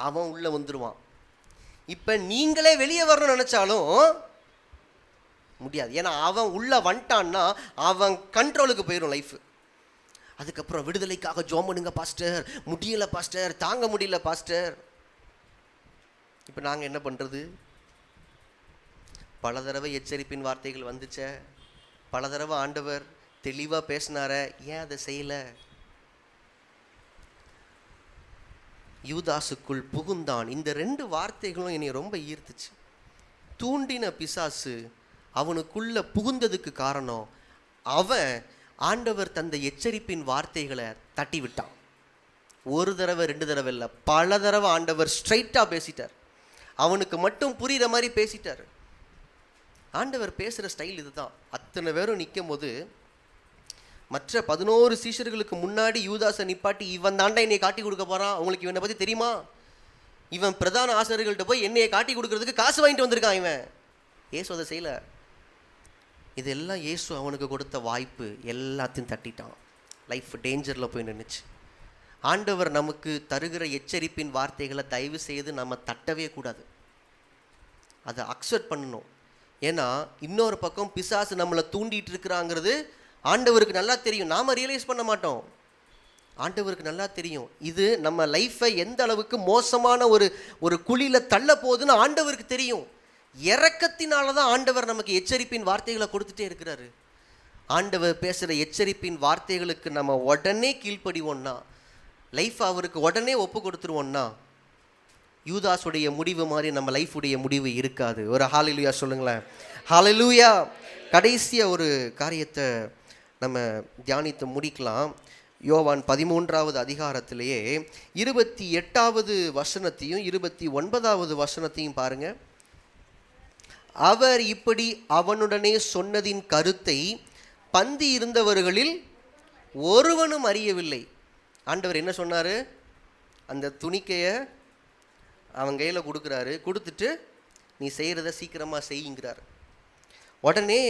அவன் உள்ளே வந்துடுவான். இப்போ நீங்களே வெளியே வரணும்னு நினச்சாலும் முடியாது. ஏன்னா அவன் உள்ள வந்துட்டான்னா அவன் கண்ட்ரோலுக்கு போயிடும் லைஃப். அதுக்கப்புறம் விடுதலைக்காக ஜோம் பண்ணுங்க பாஸ்டர், முடியல பாஸ்டர், தாங்க முடியல பாஸ்டர். இப்போ நாங்கள் என்ன பண்ணுறது? பல தடவை எச்சரிப்பின் வார்த்தைகள் வந்துச்ச, பல தடவை ஆண்டவர் தெளிவாக பேசினார, ஏன் அதை செய்யலை? யூதாசுக்குள் புகுந்தான். இந்த 2 வார்த்தைகளும் என்னை ரொம்ப ஈர்த்துச்சு. தூண்டின பிசாசு அவனுக்குள்ள புகுந்ததுக்கு காரணம், அவன் ஆண்டவர் தந்த எச்சரிப்பின் வார்த்தைகளை தட்டி விட்டான். ஒரு தடவை 2 தடவை இல்லை, பல தடவை ஆண்டவர் ஸ்ட்ரைட்டாக பேசிட்டார். அவனுக்கு மட்டும் புரிகிற மாதிரி பேசிட்டார். ஆண்டவர் பேசுகிற ஸ்டைல் இதுதான். அத்தனை பேரும் நிற்கும் போது மற்ற 11 சீஷர்களுக்கு முன்னாடி யூதாசை நிப்பாட்டி, இவன் தாண்டா என்னை காட்டி கொடுக்க போகிறான், உங்களுக்கு இவனை பற்றி தெரியுமா? இவன் பிரதான ஆசிரியர்கள்ட்ட போய் என்னையை காட்டி கொடுக்கறதுக்கு காசு வாங்கிட்டு வந்திருக்கான் இவன். ஏசு அதை செய்யலை. இதெல்லாம் இயேசு அவனுக்கு கொடுத்த வாய்ப்பு எல்லாத்தையும் தட்டிட்டான். லைஃப் டேஞ்சரில் போய் நின்றுச்சு. ஆண்டவர் நமக்கு தருகிற எச்சரிப்பின் வார்த்தைகளை தயவு செய்து நம்ம தட்டவே கூடாது, அதை அக்செப்ட் பண்ணணும். ஏன்னா இன்னொரு பக்கம் பிசாசு நம்மளை தூண்டிகிட்டு இருக்கிறாங்கிறது ஆண்டவருக்கு நல்லா தெரியும். நாம் ரியலைஸ் பண்ண மாட்டோம், ஆண்டவருக்கு நல்லா தெரியும். இது நம்ம லைஃப்பை எந்த அளவுக்கு மோசமான ஒரு குழியில் தள்ள போகுதுன்னு ஆண்டவருக்கு தெரியும். இரக்கத்தினால தான் ஆண்டவர் நமக்கு எச்சரிப்பின் வார்த்தைகளை கொடுத்துட்டே இருக்கிறாரு. ஆண்டவர் பேசுகிற எச்சரிப்பின் வார்த்தைகளுக்கு நம்ம உடனே கீழ்ப்படிவோம்னா, லைஃப் அவருக்கு உடனே ஒப்பு கொடுத்துருவோம்னா, யூதாஸுடைய முடிவு மாதிரி நம்ம லைஃபுடைய முடிவு இருக்காது. ஒரு ஹalleluya சொல்லுங்களேன். ஹalleluya. கடைசியாக ஒரு காரியத்தை நம்ம தியானித்து முடிக்கலாம். யோவான் 13வது அதிகாரத்திலேயே 28வது வசனத்தையும் 29வது வசனத்தையும் பாருங்க. அவர் இப்படி அவனுடனே சொன்னதின் கருத்தை பந்தி இருந்தவர்களில் ஒருவனும் அறியவில்லை. ஆண்டவர் என்ன சொன்னார்? அந்த துணிக்கையை அவன் கையில் கொடுக்குறாரு. கொடுத்துட்டு நீ செய்கிறத சீக்கிரமாக செய்யுங்கிறார். உடனே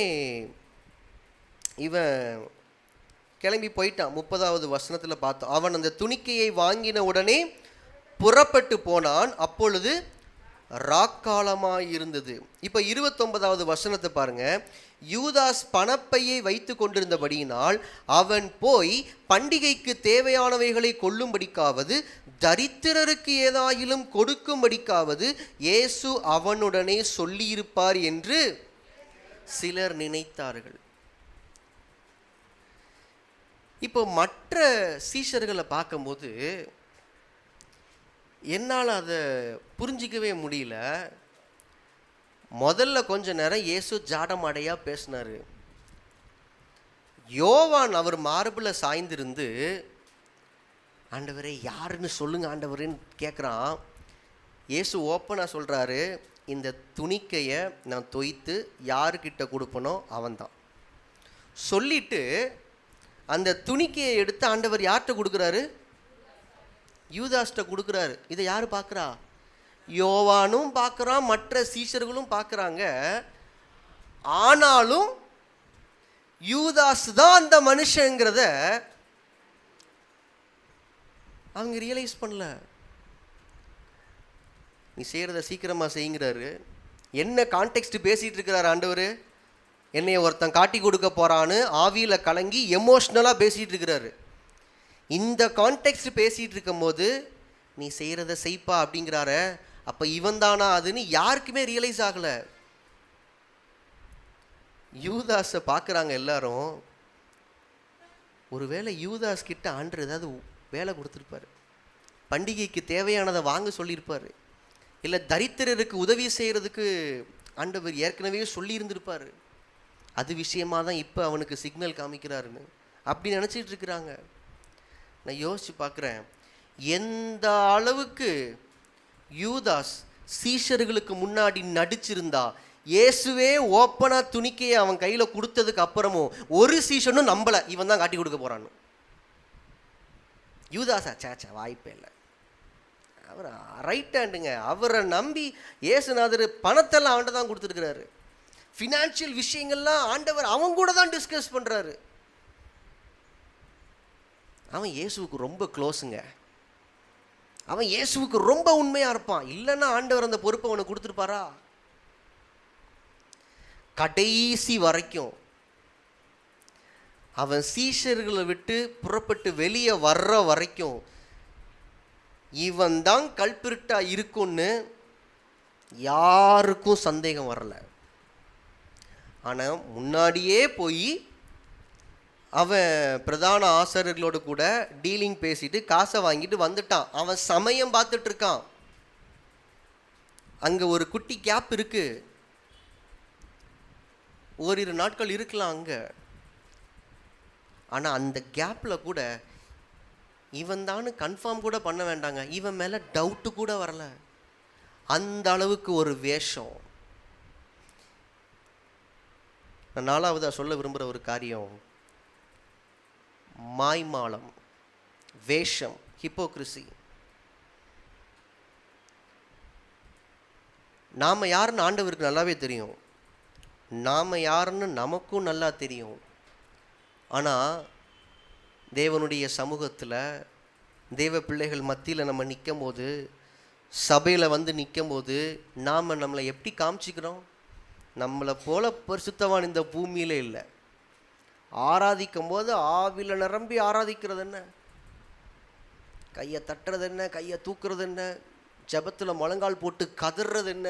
இவன் கிளம்பி போயிட்டான். 30வது வசனத்தில் பார்த்தோம், அவன் அந்த துணிக்கையை வாங்கின உடனே புறப்பட்டு போனான். அப்பொழுது ராக்காலமாய் இருந்தது. இப்போ 29வது வசனத்தை பாருங்க. யூதாஸ் பணப்பையை வைத்து கொண்டிருந்தபடியினால் அவன் போய் பண்டிகைக்கு தேவையானவைகளை கொள்ளும்படிக்காவது தரித்திரருக்கு ஏதாயிலும் கொடுக்கும்படிக்காவது இயேசு அவனுடனே சொல்லியிருப்பார் என்று சிலர் நினைத்தார்கள். இப்போ மற்ற சீஷர்களை பார்க்கும்போது என்னால் அதை புரிஞ்சிக்கவே முடியல. முதல்ல கொஞ்ச நேரம் இயேசு ஜாடமாடையாக பேசினார். யோவான் அவர் மார்பில் சாய்ந்திருந்து, ஆண்டவரே யாருன்னு சொல்லுங்க ஆண்டவரேன்னு கேட்குறான். இயேசு ஓப்பனாக சொல்கிறாரு, இந்த துணிக்கையை நான் தொய்த்து யாருக்கிட்ட கொடுப்பனோ அவன்தான். சொல்லிட்டு அந்த துணிக்கையை எடுத்து ஆண்டவர் யார்கிட்ட கொடுக்குறாரு? யூதாஸ்கிட்ட கொடுக்குறாரு. இதை யார் பார்க்குறா? யோவானும் பார்க்குறான், மற்ற சீஷர்களும் பார்க்குறாங்க. ஆனாலும் யூதாஸ் தான் அந்த மனுஷங்கிறத அவங்க ரியலைஸ் பண்ணல. நீ செய்கிறத சீக்கிரமாக செய்யுங்கிறாரு. என்ன கான்டெக்ஸ்ட் பேசிகிட்டு இருக்கிறார் ஆண்டவர்? என்னைய ஒருத்தன் காட்டி கொடுக்க போகிறான்னு ஆவியில் கலங்கி எமோஷ்னலாக பேசிகிட்டு இருக்கிறாரு. இந்த கான்டெக்ஸ்ட் பேசிகிட்டு இருக்கும் போது நீ செய்கிறத செய்ப்பா அப்படிங்கிறார. அப்போ இவன் தானா அதுன்னு யாருக்குமே ரியலைஸ் ஆகலை. யூதாஸை பார்க்குறாங்க எல்லாரும். ஒருவேளை யூதாஸ் கிட்ட ஆண்டவர் ஏதாவது வேலை கொடுத்துருப்பார், பண்டிகைக்கு தேவையானதை வாங்க சொல்லியிருப்பார், இல்லை தரித்திரருக்கு உதவி செய்கிறதுக்கு ஆண்டவர் ஏற்கனவே சொல்லியிருந்திருப்பார். அது விஷயமாக தான் இப்போ அவனுக்கு சிக்னல் காமிக்கிறாருன்னு அப்படி நினச்சிட்டு இருக்கிறாங்க. நான் யோசித்து பார்க்குறேன், எந்த அளவுக்கு யூதாஸ் சீஷர்களுக்கு முன்னாடி நடிச்சிருந்தா, இயேசுவே ஓப்பனாக துணிக்கையை அவன் கையில் கொடுத்ததுக்கு அப்புறமும் ஒரு சீஷனும் நம்பலை இவன் தான் காட்டி கொடுக்க போகிறான்னு. யூதாஸா சேச்சா வாய்ப்பே இல்லை. அவர் ரைட் ஹேண்டுங்க. அவரை நம்பி இயேசுநாதர் பணத்தெல்லாம் அவன்கிட்ட தான் கொடுத்துருக்கிறாரு. ஃபினான்ஷியல் விஷயங்கள்லாம் ஆண்டவர் அவன் கூட தான் டிஸ்கஸ் பண்ணுறாரு. அவன் இயேசுவுக்கு ரொம்ப க்ளோஸுங்க. அவன் இயேசுவுக்கு ரொம்ப உண்மையாக இருப்பான். இல்லைன்னா ஆண்டவர் அந்த பொறுப்பை அவனுக்கு கொடுத்துருப்பாரா? கடைசி வரைக்கும் அவன் சீஷர்களை விட்டு புறப்பட்டு வெளியே வர்ற வரைக்கும் இவன் தான் கல்பிரிட்டா இருக்குன்னு யாருக்கும் சந்தேகம் வரல. ஆனால் முன்னாடியே போய் அவன் பிரதான ஆசிரியர்களோடு கூட டீலிங் பேசிட்டு காசை வாங்கிட்டு வந்துட்டான். அவன் சமயம் பார்த்துட்டு இருக்கான். அங்கே ஒரு குட்டி கேப் இருக்கு, ஓரிரு நாட்கள் இருக்கலாம் அங்கே. ஆனால் அந்த கேப்பில் கூட இவன் தான் கன்ஃபார்ம் கூட பண்ண வேண்டாங்க, இவன் மேலே டவுட்டு கூட வரல. அந்த அளவுக்கு ஒரு வேஷம். நான் நாலாவதாக சொல்ல விரும்புகிற ஒரு காரியம் மாய்மாலம், வேஷம், ஹிப்போக்ரிசி. நாம் யாருன்னு ஆண்டவருக்கு நல்லாவே தெரியும், நாம் யாருன்னு நமக்கும் நல்லா தெரியும். ஆனால் தேவனுடைய சமூகத்தில் தேவ பிள்ளைகள் மத்தியில் நம்ம நிற்கும் போது, சபையில் வந்து நிற்கும் போது நாம் நம்மளை எப்படி காமிச்சிக்கிறோம்? நம்மளை போல பரிசுத்தவான் இந்த பூமியில் இல்லை. ஆராதிக்கும் போது ஆவில நிரம்பி ஆராதிக்கிறது என்ன, கையை தட்டுறது என்ன, கையை தூக்குறது என்ன, ஜபத்தில் முழங்கால் போட்டு கதறது என்ன,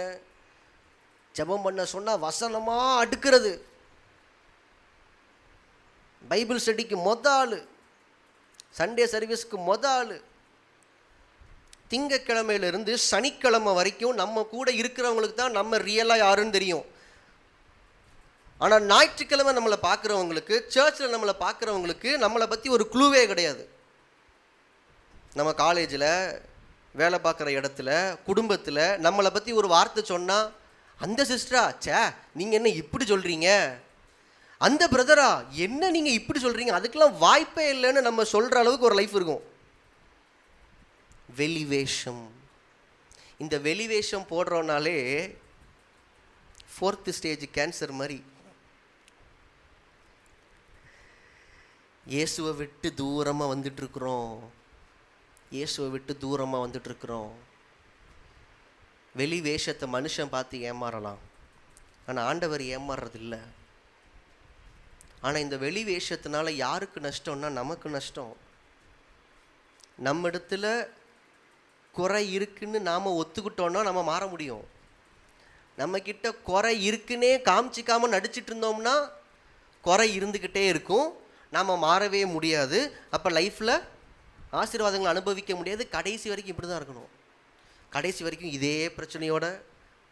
ஜபம் பண்ண சொன்னால் வசனமாக அடுக்கிறது, பைபிள் ஸ்டடிக்கு ஆள், சண்டே சர்வீஸ்க்கு ஆள், திங்கக்கிழமையிலிருந்து சனிக்கிழமை வரைக்கும் நம்ம கூட இருக்கிறவங்களுக்கு தான் நம்ம ரியலாக யாருன்னு தெரியும். ஆனால் ஞாயிற்றுக்கிழமை நம்மளை பார்க்குறவங்களுக்கு, சர்ச்சில் நம்மளை பார்க்குறவங்களுக்கு நம்மளை பற்றி ஒரு க்ளூவே கிடையாது. நம்ம காலேஜில், வேலை பார்க்குற இடத்துல, குடும்பத்தில் நம்மளை பற்றி ஒரு வார்த்தை சொன்னால், அந்த சிஸ்டரா, சே நீங்கள் என்ன இப்படி சொல்கிறீங்க, அந்த பிரதரா என்ன நீங்கள் இப்படி சொல்கிறீங்க, அதுக்கெல்லாம் வாய்ப்பே இல்லைன்னு நம்ம சொல்கிற அளவுக்கு ஒரு லைஃப் இருக்கும். வெளிவேஷம். இந்த வெளிவேஷம் போடுறோனாலே 4th ஸ்டேஜ் கேன்சர் மாதிரி. இயேசுவை விட்டு தூரமாக வந்துட்டுருக்குறோம், இயேசுவை விட்டு தூரமாக வந்துட்டுருக்குறோம். வெளி வேஷத்தை மனுஷன் பார்த்து ஏமாறலாம், ஆனால் ஆண்டவர் ஏமாறுறதில்லை. ஆனால் இந்த வெளி வேஷத்தினால யாருக்கு நஷ்டம்னா நமக்கு நஷ்டம். நம்ம இடத்துல குறை இருக்குன்னு நாம் ஒத்துக்கிட்டோன்னா நம்ம மாற முடியும். நம்மக்கிட்ட குறை இருக்குன்னே காமிச்சிக்காமல் நடிச்சிட்டு இருந்தோம்னா குறை இருந்துக்கிட்டே இருக்கும், நாம் மாறவே முடியாது. அப்போ லைஃப்பில் ஆசீர்வாதங்களை அனுபவிக்க முடியாது. கடைசி வரைக்கும் இப்படி தான் இருக்கணும். கடைசி வரைக்கும் இதே பிரச்சனையோடு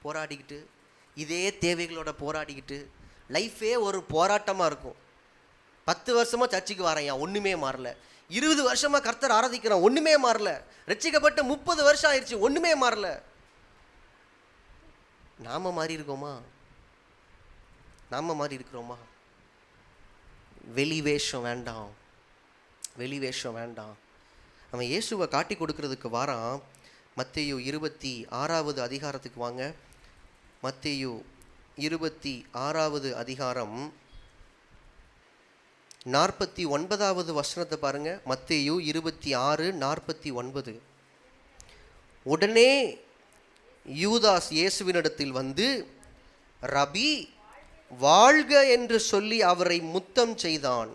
போராடிக்கிட்டு, இதே தேவைகளோட போராடிக்கிட்டு, லைஃபே ஒரு போராட்டமாக இருக்கும். 10 வருஷமாக சர்ச்சுக்கு வரேன், ஒன்றுமே மாறல. 20 வருஷமாக கர்த்தர் ஆராதிக்கிறோம், ஒன்றுமே மாறல. ரட்சிக்கப்பட்டு 30 வருஷம் ஆயிடுச்சு, ஒன்றுமே மாறல. நாம் மாறி இருக்கோமா? நாம் மாறி இருக்கிறோமா? வெளிவேஷம் வேண்டாம், வெளிவேஷம் வேண்டாம். அவன் இயேசுவை காட்டி கொடுக்கறதுக்கு வாரான். மத்தேயு 26வது அதிகாரத்துக்கு வாங்க. மத்தேயு 26வது அதிகாரம் 49வது வசனத்தை பாருங்க. மத்தேயு 26:49. உடனே யூதாஸ் இயேசுவினிடத்தில் வந்து, ரபி வாழ்க என்று சொல்லி அவரை முத்தம் செய்தான்.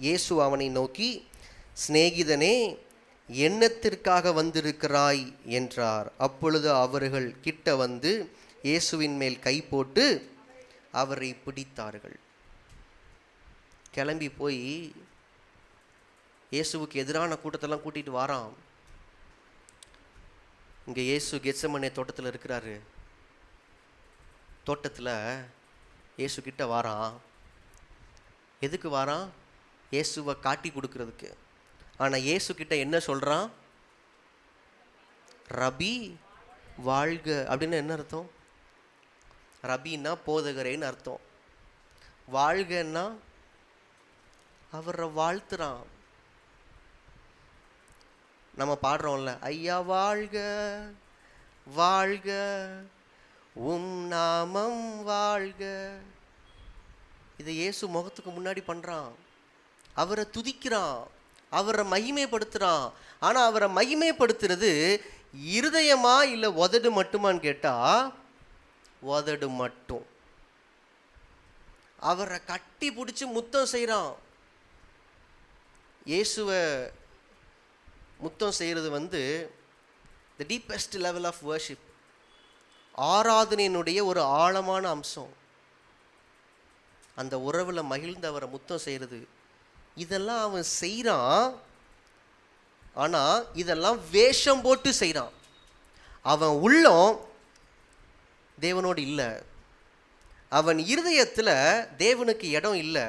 இயேசு அவனை நோக்கி, சிநேகிதனே, என்னத்திற்காக வந்திருக்கிறாய் என்றார். அப்பொழுது அவர்கள் கிட்ட வந்து இயேசுவின் மேல் கை போட்டு அவரை பிடித்தார்கள். கிளம்பி போய் இயேசுவுக்கு எதிரான கூட்டத்தெல்லாம் கூட்டிகிட்டு வாரான். இங்கே இயேசு கெத்செமனே தோட்டத்தில் இருக்கிறாரு. தோட்டத்தில் இயேசு கிட்ட வாரான். எதுக்கு வாரான்? இயேசுவை காட்டி கொடுக்கறதுக்கு. ஆனால் இயேசு கிட்ட என்ன சொல்கிறான்? ரபி வாழ்க அப்படின்னு என்ன அர்த்தம்? ரபின்னா போதகரேன்னு அர்த்தம். வாழ்கன்னா அவரை வாழ்த்துறான். நம்ம பாடுறோம்ல, ஐயா வாழ்க வாழ்க உம் நாமம் வாழ்க. இதை இயேசு முகத்துக்கு முன்னாடி பண்ணுறான். அவரை துதிக்கிறான், அவரை மகிமைப்படுத்துகிறான். ஆனால் அவரை மகிமைப்படுத்துறது இருதயமா இல்லை உதடு மட்டுமான்னு கேட்டால் உதடு மட்டும். அவரை கட்டி பிடிச்சி முத்தம் செய்கிறான். இயேசுவை முத்தம் செய்கிறது the deepest level of worship, ஆராதனையினுடைய ஒரு ஆழமான அம்சம். அந்த உறவில் மகிழ்ந்து அவரை முத்தம் செய்கிறது, இதெல்லாம் அவன் செய்கிறான். ஆனால் இதெல்லாம் வேஷம் போட்டு செய்கிறான். அவன் உள்ளம் தேவனோடு இல்லை. அவன் இருதயத்தில் தேவனுக்கு இடம் இல்லை.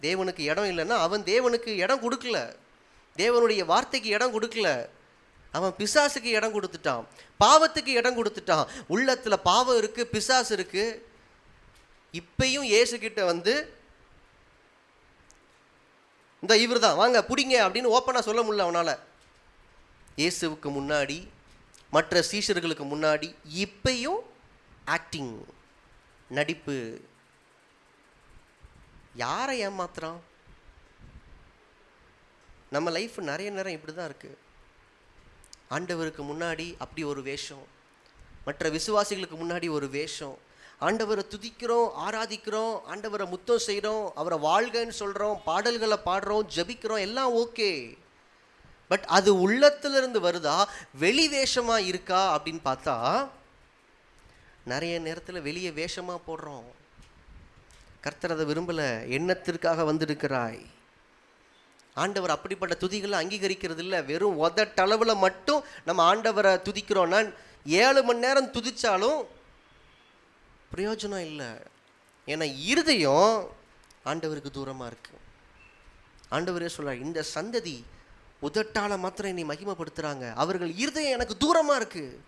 தேவனுக்கு இடம் இல்லைன்னா அவன் தேவனுக்கு இடம் கொடுக்கல, தேவனுடைய வார்த்தைக்கு இடம் கொடுக்கல. அவன் பிசாசுக்கு இடம் கொடுத்துட்டான், பாவத்துக்கு இடம் கொடுத்துட்டான். உள்ளத்தில் பாவம் இருக்குது, பிசாசு இருக்குது. இப்பையும் இயேசுக்கிட்ட இந்த இவர் தான் வாங்க பிடிங்க அப்படின்னு ஓப்பனாக சொல்ல முடியல அவனால். இயேசுவுக்கு முன்னாடி, மற்ற சீஷர்களுக்கு முன்னாடி இப்பையும் ஆக்டிங், நடிப்பு. யாரை ஏமாத்துறான்? நம்ம லைஃப் நிறைய நேரம் இப்படி தான் இருக்குது. ஆண்டவருக்கு முன்னாடி அப்படி ஒரு வேஷம், மற்ற விசுவாசிகளுக்கு முன்னாடி ஒரு வேஷம். ஆண்டவரை துதிக்கிறோம், ஆராதிக்கிறோம், ஆண்டவரை முத்தம் செய்கிறோம், அவரை வாழ்கன்னு சொல்கிறோம், பாடல்களை பாடுறோம், ஜபிக்கிறோம், எல்லாம் ஓகே. பட் அது உள்ளத்திலிருந்து வருதா, வெளி வேஷமாக இருக்கா அப்படின்னு பார்த்தா நிறைய நேரத்தில் வெளியே வேஷமாக போடுறோம். கர்த்தர் அதை விரும்பலை. எண்ணத்திற்காக வந்திருக்கிறாய். ஆண்டவர் அப்படிப்பட்ட துதிகளை அங்கீகரிக்கிறது இல்லை. வெறும் உதட்டளவில் மட்டும் நம்ம ஆண்டவரை துதிக்கிறோன்னா 7 மணி நேரம் துதிச்சாலும் பிரயோஜனம் இல்லை. ஏன்னா இருதயம் ஆண்டவருக்கு தூரமாக இருக்குது. ஆண்டவரே சொல்றார், இந்த சந்ததி உதட்டால மாத்திரம் என்னை மகிமைப்படுத்துகிறாங்க, அவர்கள் இருதயம் எனக்கு தூரமாக இருக்குது.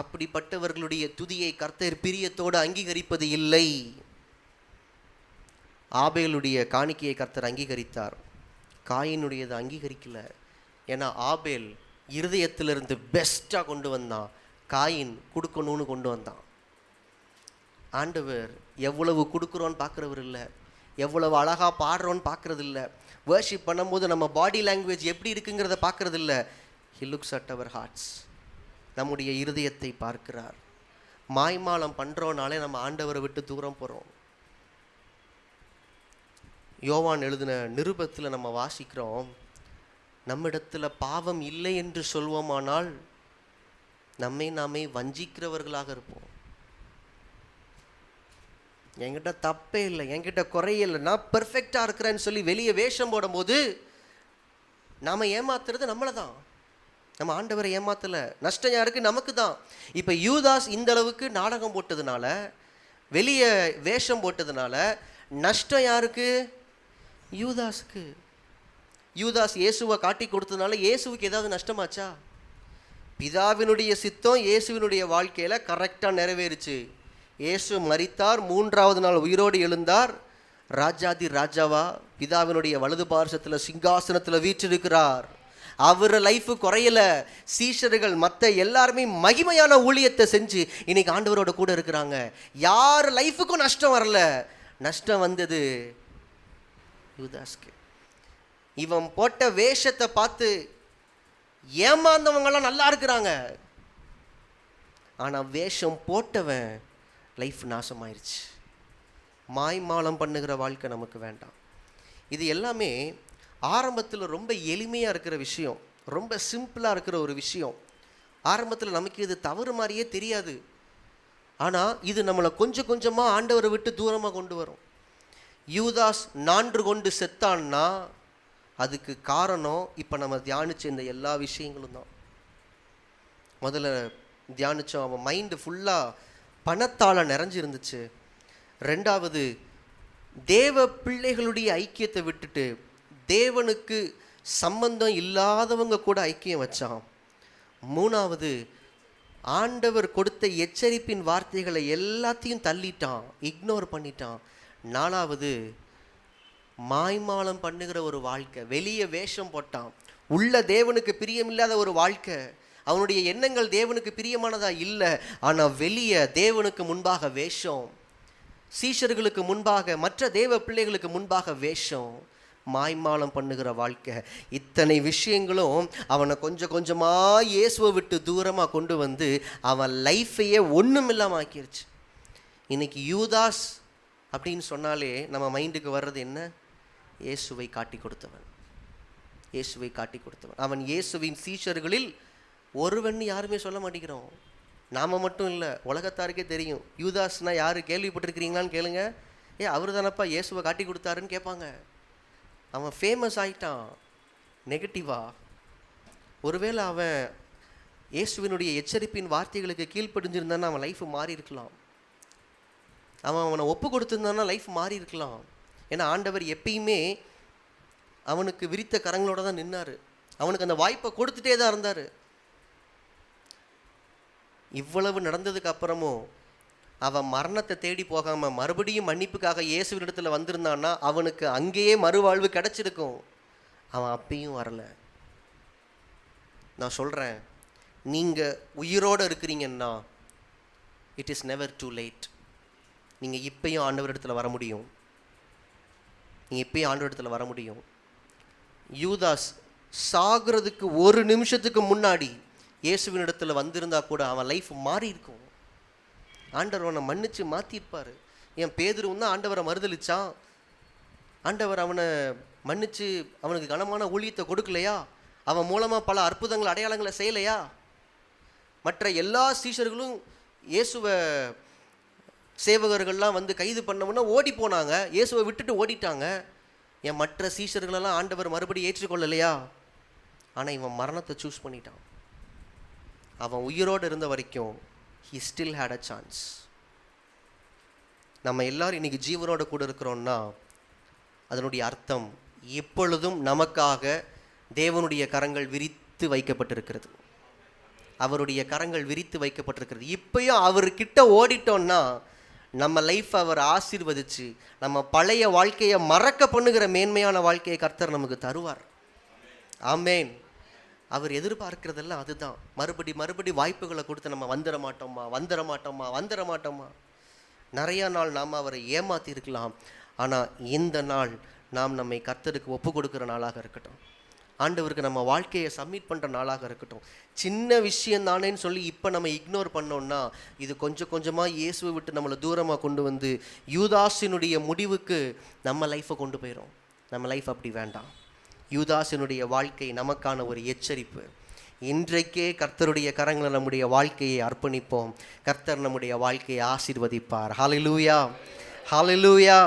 அப்படிப்பட்டவர்களுடைய துதியை கர்த்தர் பிரியத்தோடு அங்கீகரிப்பது இல்லை. ஆபேலுடைய காணிக்கையை கர்த்தர் அங்கீகரித்தார், காயினுடையதை அங்கீகரிக்கல. ஏன்னா ஆபேல் இருதயத்திலிருந்து பெஸ்ட்டாக கொண்டு வந்தான், காயின் கொடுக்கணும்னு கொண்டு வந்தான். ஆண்டவர் எவ்வளவு கொடுக்குறோன்னு பார்க்குறவர் இல்லை, எவ்வளவு அழகாக பாடுறோன்னு பார்க்குறது இல்லை, வர்ஷிப் பண்ணும்போது நம்ம பாடி லாங்குவேஜ் எப்படி இருக்குங்கிறத பார்க்குறது இல்லை. He looks at our hearts. நம்முடைய இருதயத்தை பார்க்கிறார். மாய்மாலம் பண்ணுறோனாலே நம்ம ஆண்டவரை விட்டு தூரம் போகிறோம். யோவான் எழுதின நிருபத்தில் நம்ம வாசிக்கிறோம், நம்மிடத்தில் பாவம் இல்லை என்று சொல்வோமானால் நம்மை நாமே வஞ்சிக்கிறவர்களாக இருப்போம். என்கிட்ட தப்பே இல்லை, என்கிட்ட குறையில்லை, நான் பெர்ஃபெக்டாக இருக்கிறேன்னு சொல்லி வெளியே வேஷம் போடும்போது நாம் ஏமாத்துறது நம்மளை தான். நம்ம ஆண்டவரை ஏமாத்தலை. நஷ்டம் யாருக்கு? நமக்கு தான். இப்போ யூதாஸ் இந்த அளவுக்கு நாடகம் போட்டதுனால, வெளியே வேஷம் போட்டதுனால நஷ்டம் யாருக்கு? யூதாஸுக்கு. யூதாஸ் இயேசுவை காட்டி கொடுத்ததுனால இயேசுவுக்கு ஏதாவது நஷ்டமாச்சா? பிதாவினுடைய சித்தம் இயேசுவினுடைய வாழ்க்கையில் கரெக்டாக நிறைவேறுச்சு. இயேசு மரித்தார், 3ஆவது நாள் உயிரோடு எழுந்தார், ராஜாதி ராஜாவா பிதாவினுடைய வலது பார்சத்தில் சிங்காசனத்தில் வீற்றிருக்கிறார். அவர் லைஃபு குறையல. சீஷர்கள் மற்ற எல்லாருமே மகிமையான ஊழியத்தை செஞ்சு இன்னைக்கு ஆண்டவரோட கூட இருக்கிறாங்க. யார் லைஃபுக்கும் நஷ்டம் வரல. நஷ்டம் வந்தது யூதாஸ்க்கு. இவன் போட்ட வேஷத்தை பார்த்து ஏமாந்தவங்கெல்லாம் நல்லா இருக்கிறாங்க. ஆனால் வேஷம் போட்டவன் லைஃப் நாசமாயிருச்சு. மாய்மாலம் பண்ணுகிற வாழ்க்கை நமக்கு வேண்டாம். இது எல்லாமே ஆரம்பத்தில் ரொம்ப எளிமையாக இருக்கிற விஷயம், ரொம்ப சிம்பிளாக இருக்கிற ஒரு விஷயம். ஆரம்பத்தில் நமக்கு இது தவறு மாதிரியே தெரியாது. ஆனால் இது நம்மளை கொஞ்சம் கொஞ்சமாக ஆண்டவரை விட்டு தூரமாக கொண்டு வரும். யூதாஸ் நான்று கொண்டு செத்தான்னா அதுக்கு காரணம் இப்போ நம்ம தியானிச்ச இந்த எல்லா விஷயங்களும் தான். முதல்ல தியானித்தோம், அவன் மைண்டு ஃபுல்லாக பணத்தால் நிறைஞ்சிருந்துச்சு. ரெண்டாவது, தேவ பிள்ளைகளுடைய ஐக்கியத்தை விட்டுட்டு தேவனுக்கு சம்பந்தம் இல்லாதவங்க கூட ஐக்கியம் வச்சான். மூணாவது, ஆண்டவர் கொடுத்த எச்சரிப்பின் வார்த்தைகளை எல்லாத்தையும் தள்ளிட்டான், இக்னோர் பண்ணிட்டான். நாலாவது, மாய்மாலம் பண்ணுகிற ஒரு வாழ்க்கை, வெளியே வேஷம் போட்டான். உள்ள தேவனுக்கு பிரியமில்லாத ஒரு வாழ்க்கை, அவனுடைய எண்ணங்கள் தேவனுக்கு பிரியமானதா இல்லை, ஆனால் வெளியே தேவனுக்கு முன்பாக வேஷம், சீஷர்களுக்கு முன்பாக, மற்ற தேவ பிள்ளைகளுக்கு முன்பாக வேஷம். மாய்மாலம் பண்ணுகிற வாழ்க்கை, இத்தனை விஷயங்களும் அவனை கொஞ்சம் கொஞ்சமாக இயேசுவை விட்டு தூரமாக கொண்டு வந்து அவன் லைஃப்பையே ஒன்றும் இல்லாமல் ஆக்கிருச்சு. இன்னைக்கு யூதாஸ் அப்படின்னு சொன்னாலே நம்ம மைண்டுக்கு வர்றது என்ன? இயேசுவை காட்டி கொடுத்தவன், இயேசுவை காட்டி கொடுத்தவன். அவன் இயேசுவின் சீஷர்களில் ஒருவன் யாருமே சொல்ல மாட்டேங்கிறோம். நாம் மட்டும் இல்லை, உலகத்தாருக்கே தெரியும். யூதாஸ்னா யார் கேள்விப்பட்டிருக்கிறீங்களான்னு கேளுங்க. அவர் தானப்பா இயேசுவை காட்டி கொடுத்தாருன்னு கேட்பாங்க. அவன் ஃபேமஸ் ஆயிட்டான் நெகட்டிவா. ஒருவேளை அவன் இயேசுவினுடைய எச்சரிப்பின் வார்த்தைகளுக்கு கீழ்ப்படிஞ்சிருந்தான்னா அவன் லைஃப் மாறி இருக்கலாம். அவனை ஒப்பு கொடுத்துருந்தான்னா லைஃப் மாறி இருக்கலாம். ஏன்னா ஆண்டவர் எப்பயுமே அவனுக்கு விரித்த கரங்களோட தான் நின்னார். அவனுக்கு அந்த வாய்ப்பை கொடுத்துட்டே தான் இருந்தார். இவ்வளவு நடந்ததுக்கு அப்புறமும் அவன் மரணத்தை தேடி போகாமல் மறுபடியும் மன்னிப்புக்காக இயேசுவினிடத்தில் வந்திருந்தான்னா அவனுக்கு அங்கேயே மறுவாழ்வு கிடைச்சிருக்கும். அவன் அப்பயும் வரல. நான் சொல்கிறேன், நீங்கள் உயிரோடு இருக்கிறீங்கன்னா it is never too late. நீங்கள் இப்பயும் ஆண்டவரிடத்தில் வர முடியும். நீங்கள் இப்பயும் ஆண்டவரிடத்தில் வர முடியும். யூதாஸ் சாகிறதுக்கு ஒரு நிமிஷத்துக்கு முன்னாடி இயேசுவினிடத்தில் வந்திருந்தா கூட அவன் லைஃப் மாறி இருக்கும். ஆண்டவர் அவனை மன்னிச்சு மாற்றிருப்பார். என் பேதுருவும் தான் ஆண்டவரை மறுதளிச்சான். ஆண்டவர் அவனை மன்னிச்சு அவனுக்கு கனமான ஊழியத்தை கொடுக்கலையா? அவன் மூலமாக பல அற்புதங்கள் அடையாளங்களை செய்யலையா? மற்ற எல்லா சீஷர்களும் இயேசுவை சேவகர்கள்லாம் வந்து கைது பண்ணோம்னா ஓடி போனாங்க, இயேசுவை விட்டுட்டு ஓடிட்டாங்க. என் மற்ற சீஷர்களெல்லாம் ஆண்டவர் மறுபடியும் ஏற்றுக்கொள்ளலையா? ஆனால் இவன் மரணத்தை சூஸ் பண்ணிட்டான். அவன் உயிரோடு இருந்த வரைக்கும் he still had a chance. நம்ம எல்லாரும் இன்னைக்கு ஜீவனோட கூட இருக்கிறோம்னா அதனுடைய அர்த்தம் எப்பொழுதும் நமக்காக தேவனுடைய கரங்கள் விரித்து வைக்கப்பட்டிருக்கிறது. அவருடைய கரங்கள் விரித்து வைக்கப்பட்டிருக்கிறது. இப்பயும் அவர்கிட்ட ஓடிட்டோம்னா நம்ம லைஃப் அவர் ஆசீர்வதிச்சு நம்ம பழைய வாழ்க்கையை மறக்க பண்ணுகிற மேன்மையான வாழ்க்கையை கர்த்தர் நமக்கு தருவார். ஆமேன். அவர் எதிர்பார்க்கிறதெல்லாம் அதுதான். மறுபடி வாய்ப்புகளை கொடுத்து நம்ம வந்துட மாட்டோமா. நிறையா நாள் நாம் அவரை ஏமாற்றி இருக்கலாம். ஆனால் இந்த நாள் நாம் நம்மை கர்த்தருக்கு ஒப்பு கொடுக்குற நாளாக இருக்கட்டும். ஆண்டவருக்கு நம்ம வாழ்க்கையை சப்மிட் பண்ணுற நாளாக இருக்கட்டும். சின்ன விஷயம் தானேன்னு சொல்லி இப்போ நம்ம இக்னோர் பண்ணோம்னா இது கொஞ்சம் கொஞ்சமாக இயேசுவை விட்டு நம்மளை தூரமாக கொண்டு வந்து யூதாஸினுடைய முடிவுக்கு நம்ம லைஃப்பை கொண்டு போயிடும். நம்ம லைஃப் அப்படி வேண்டாம். யூதாஸினுடைய வாழ்க்கை நமக்கான ஒரு எச்சரிப்பு. இன்றைக்கே கர்த்தருடைய கரங்களை நம்முடைய வாழ்க்கையை அர்ப்பணிப்போம். கர்த்தர் நம்முடைய வாழ்க்கையை ஆசீர்வதிப்பார். ஹல்லேலூயா, ஹல்லேலூயா.